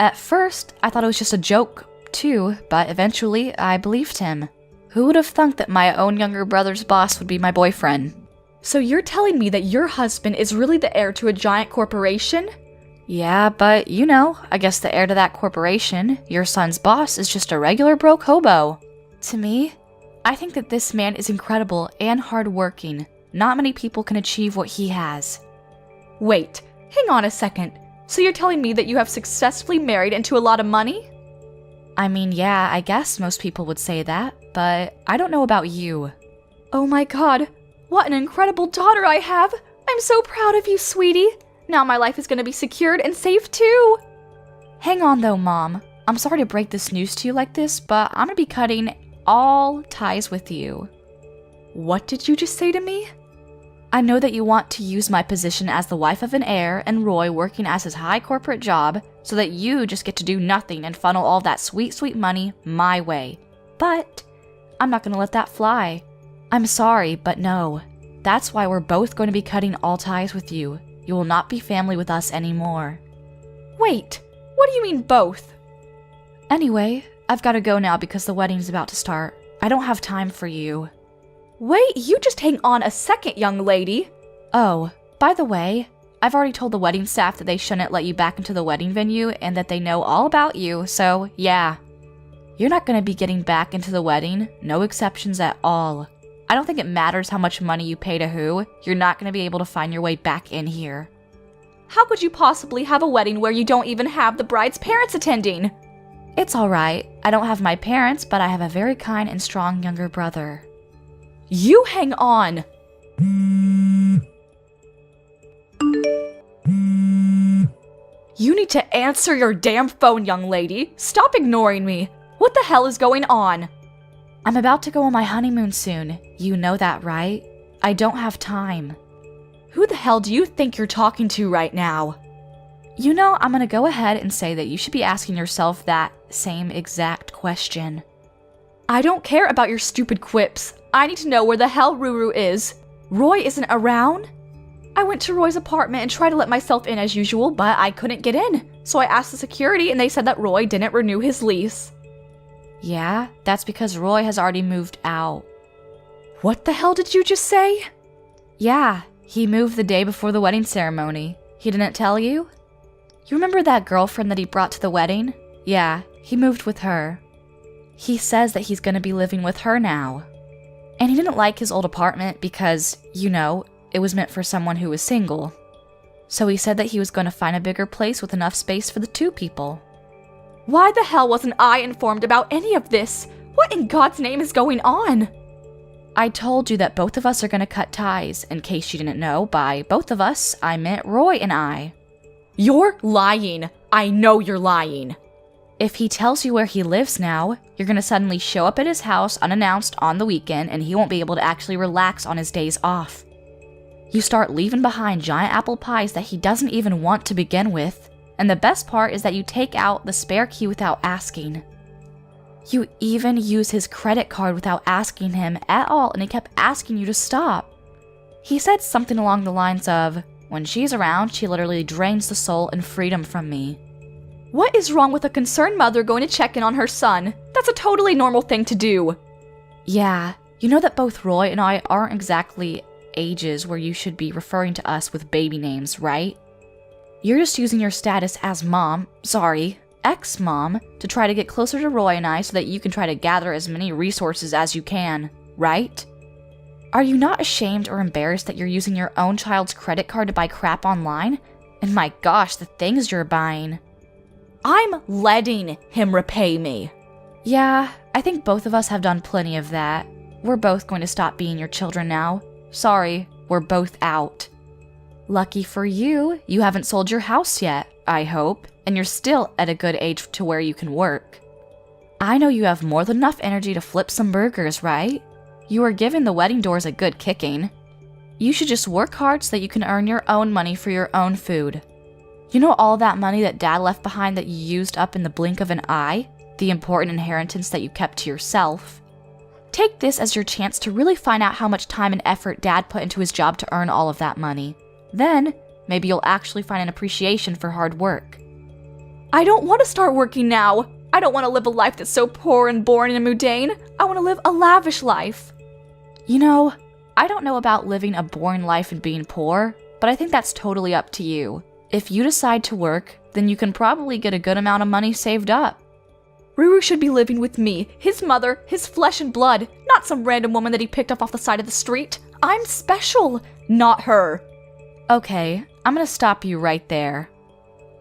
At first, I thought it was just a joke, too, but eventually I believed him. Who would have thunk that my own younger brother's boss would be my boyfriend? So you're telling me that your husband is really the heir to a giant corporation? Yeah, but you know, I guess the heir to that corporation, your son's boss, is just a regular broke hobo. To me, I think that this man is incredible and hardworking. Not many people can achieve what he has. Wait, hang on a second. So you're telling me that you have successfully married into a lot of money? I mean, yeah, I guess most people would say that, but I don't know about you. Oh my god, what an incredible daughter I have! I'm so proud of you, sweetie! Now my life is gonna be secured and safe too! Hang on though, Mom. I'm sorry to break this news to you like this, but I'm gonna be cutting all ties with you. What did you just say to me? I know that you want to use my position as the wife of an heir and Roy working as his high corporate job so that you just get to do nothing and funnel all that sweet, sweet money my way. But I'm not gonna let that fly. I'm sorry, but no. That's why we're both going to be cutting all ties with you. You will not be family with us anymore. Wait, what do you mean both? Anyway, I've got to go now because the wedding's about to start. I don't have time for you. Wait, you just hang on a second, young lady. Oh, by the way, I've already told the wedding staff that they shouldn't let you back into the wedding venue and that they know all about you, so yeah. You're not going to be getting back into the wedding, no exceptions at all. I don't think it matters how much money you pay to who, you're not going to be able to find your way back in here. How could you possibly have a wedding where you don't even have the bride's parents attending? It's alright, I don't have my parents, but I have a very kind and strong younger brother. You hang on. You need to answer your damn phone, young lady. Stop ignoring me. What the hell is going on? I'm about to go on my honeymoon soon. You know that, right? I don't have time. Who the hell do you think you're talking to right now? You know, I'm gonna go ahead and say that you should be asking yourself that same exact question. I don't care about your stupid quips. I need to know where the hell Ruru is. Roy isn't around? I went to Roy's apartment and tried to let myself in as usual, but I couldn't get in. So I asked the security and they said that Roy didn't renew his lease. Yeah, that's because Roy has already moved out. What the hell did you just say? Yeah, he moved the day before the wedding ceremony. He didn't tell you? You remember that girlfriend that he brought to the wedding? Yeah, he moved with her. He says that he's gonna be living with her now. And he didn't like his old apartment because, you know, it was meant for someone who was single. So he said that he was gonna find a bigger place with enough space for the two people. Why the hell wasn't I informed about any of this? What in God's name is going on? I told you that both of us are gonna cut ties. In case you didn't know, by both of us, I meant Roy and I. You're lying. I know you're lying. If he tells you where he lives now, you're gonna suddenly show up at his house unannounced on the weekend and he won't be able to actually relax on his days off. You start leaving behind giant apple pies that he doesn't even want to begin with, and the best part is that you take out the spare key without asking. You even use his credit card without asking him at all, and he kept asking you to stop. He said something along the lines of, "When she's around, she literally drains the soul and freedom from me." What is wrong with a concerned mother going to check in on her son? That's a totally normal thing to do. Yeah, you know that both Roy and I aren't exactly ages where you should be referring to us with baby names, right? You're just using your status as ex-mom, to try to get closer to Roy and I so that you can try to gather as many resources as you can, right? Are you not ashamed or embarrassed that you're using your own child's credit card to buy crap online? And my gosh, the things you're buying. I'm letting him repay me. Yeah, I think both of us have done plenty of that. We're both going to stop being your children now. Sorry, we're both out. Lucky for you, you haven't sold your house yet, I hope, and you're still at a good age to where you can work. I know you have more than enough energy to flip some burgers, right? You are giving the wedding doors a good kicking. You should just work hard so that you can earn your own money for your own food. You know all that money that Dad left behind that you used up in the blink of an eye? The important inheritance that you kept to yourself? Take this as your chance to really find out how much time and effort Dad put into his job to earn all of that money. Then, maybe you'll actually find an appreciation for hard work. I don't want to start working now. I don't want to live a life that's so poor and boring and mundane. I want to live a lavish life. You know, I don't know about living a boring life and being poor, but I think that's totally up to you. If you decide to work, then you can probably get a good amount of money saved up. Ruru should be living with me, his mother, his flesh and blood, not some random woman that he picked up off the side of the street. I'm special, not her. Okay, I'm gonna stop you right there.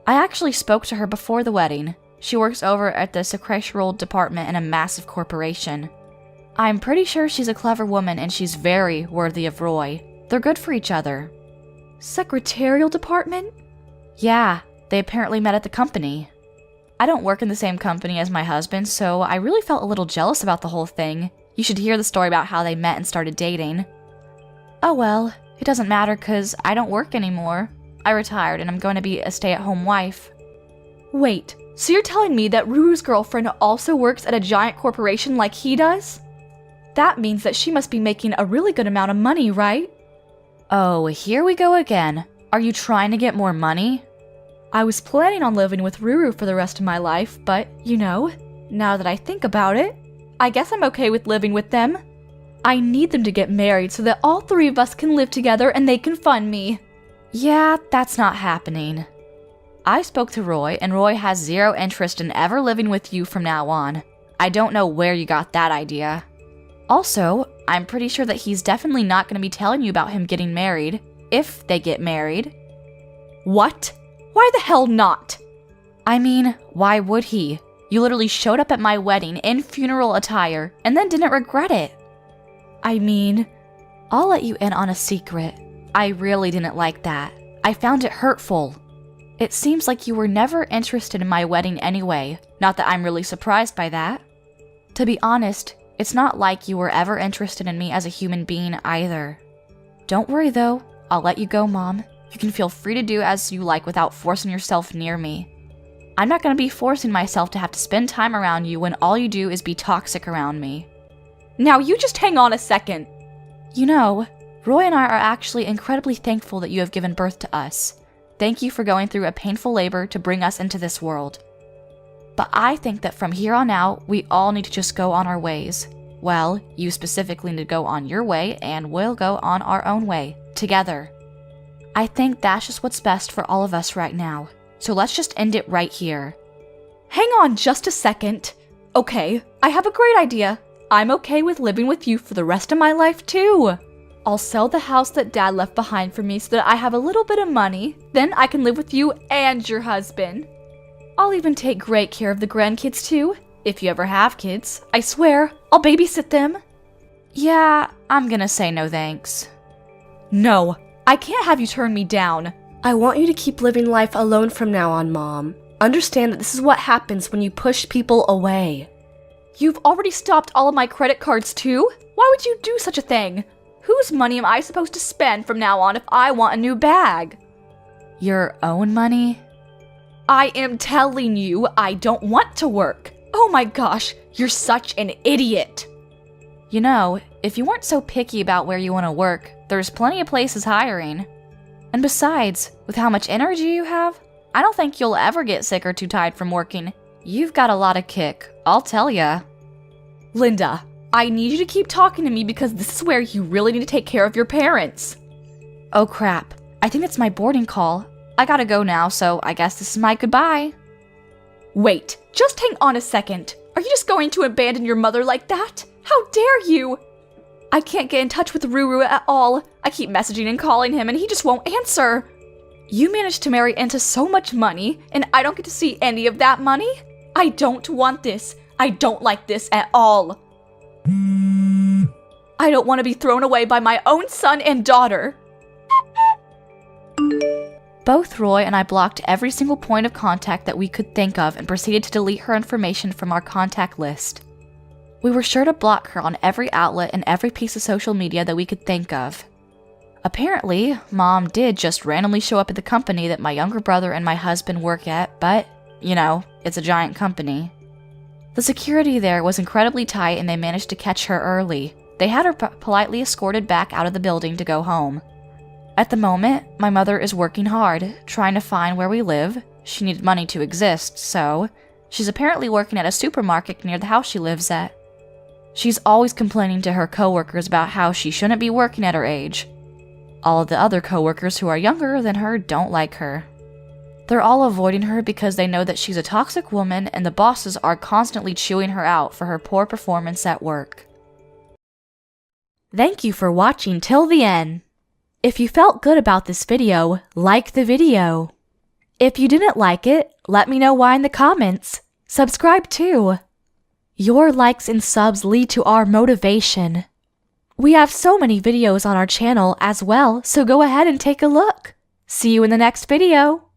I actually spoke to her before the wedding. She works over at the secretarial department in a massive corporation. I'm pretty sure she's a clever woman and she's very worthy of Roy. They're good for each other. Secretarial department? Yeah, they apparently met at the company. I don't work in the same company as my husband, so I really felt a little jealous about the whole thing. You should hear the story about how they met and started dating. Oh well, it doesn't matter because I don't work anymore. I retired and I'm going to be a stay-at-home wife. Wait, so you're telling me that Ruru's girlfriend also works at a giant corporation like he does? That means that she must be making a really good amount of money, right? Oh, here we go again. Are you trying to get more money? I was planning on living with Ruru for the rest of my life, but, now that I think about it, I guess I'm okay with living with them. I need them to get married so that all three of us can live together and they can fund me. Yeah, that's not happening. I spoke to Roy, and Roy has zero interest in ever living with you from now on. I don't know where you got that idea. Also, I'm pretty sure that he's definitely not going to be telling you about him getting married, if they get married. What? Why the hell not? I mean, why would he? You literally showed up at my wedding in funeral attire and then didn't regret it. I mean, I'll let you in on a secret. I really didn't like that. I found it hurtful. It seems like you were never interested in my wedding anyway. Not that I'm really surprised by that. To be honest, it's not like you were ever interested in me as a human being either. Don't worry though, I'll let you go, Mom. You can feel free to do as you like without forcing yourself near me. I'm not going to be forcing myself to have to spend time around you when all you do is be toxic around me. Now you just hang on a second. Roy and I are actually incredibly thankful that you have given birth to us. Thank you for going through a painful labor to bring us into this world. But I think that from here on out, we all need to just go on our ways. Well, you specifically need to go on your way, and we'll go on our own way, together. I think that's just what's best for all of us right now. So let's just end it right here. Hang on just a second. Okay, I have a great idea. I'm okay with living with you for the rest of my life too. I'll sell the house that Dad left behind for me so that I have a little bit of money. Then I can live with you and your husband. I'll even take great care of the grandkids too. If you ever have kids, I swear, I'll babysit them. Yeah, I'm gonna say no thanks. No, I can't have you turn me down. I want you to keep living life alone from now on, Mom. Understand that this is what happens when you push people away. You've already stopped all of my credit cards too? Why would you do such a thing? Whose money am I supposed to spend from now on if I want a new bag? Your own money? I am telling you, I don't want to work. Oh my gosh, you're such an idiot. If you weren't so picky about where you want to work, there's plenty of places hiring. And besides, with how much energy you have, I don't think you'll ever get sick or too tired from working. You've got a lot of kick, I'll tell ya. Linda, I need you to keep talking to me because this is where you really need to take care of your parents. Oh crap, I think it's my boarding call. I gotta go now, so I guess this is my goodbye. Wait, just hang on a second. Are you just going to abandon your mother like that? How dare you? I can't get in touch with Ruru at all. I keep messaging and calling him and he just won't answer. You managed to marry into so much money, and I don't get to see any of that money? I don't want this. I don't like this at all. I don't want to be thrown away by my own son and daughter. Both Roy and I blocked every single point of contact that we could think of and proceeded to delete her information from our contact list. We were sure to block her on every outlet and every piece of social media that we could think of. Apparently, Mom did just randomly show up at the company that my younger brother and my husband work at, but, it's a giant company. The security there was incredibly tight and they managed to catch her early. They had her politely escorted back out of the building to go home. At the moment, my mother is working hard, trying to find where we live. She needed money to exist, so she's apparently working at a supermarket near the house she lives at. She's always complaining to her coworkers about how she shouldn't be working at her age. All of the other coworkers who are younger than her don't like her. They're all avoiding her because they know that she's a toxic woman and the bosses are constantly chewing her out for her poor performance at work. Thank you for watching till the end. If you felt good about this video, like the video. If you didn't like it, let me know why in the comments. Subscribe too. Your likes and subs lead to our motivation. We have so many videos on our channel as well, so go ahead and take a look. See you in the next video.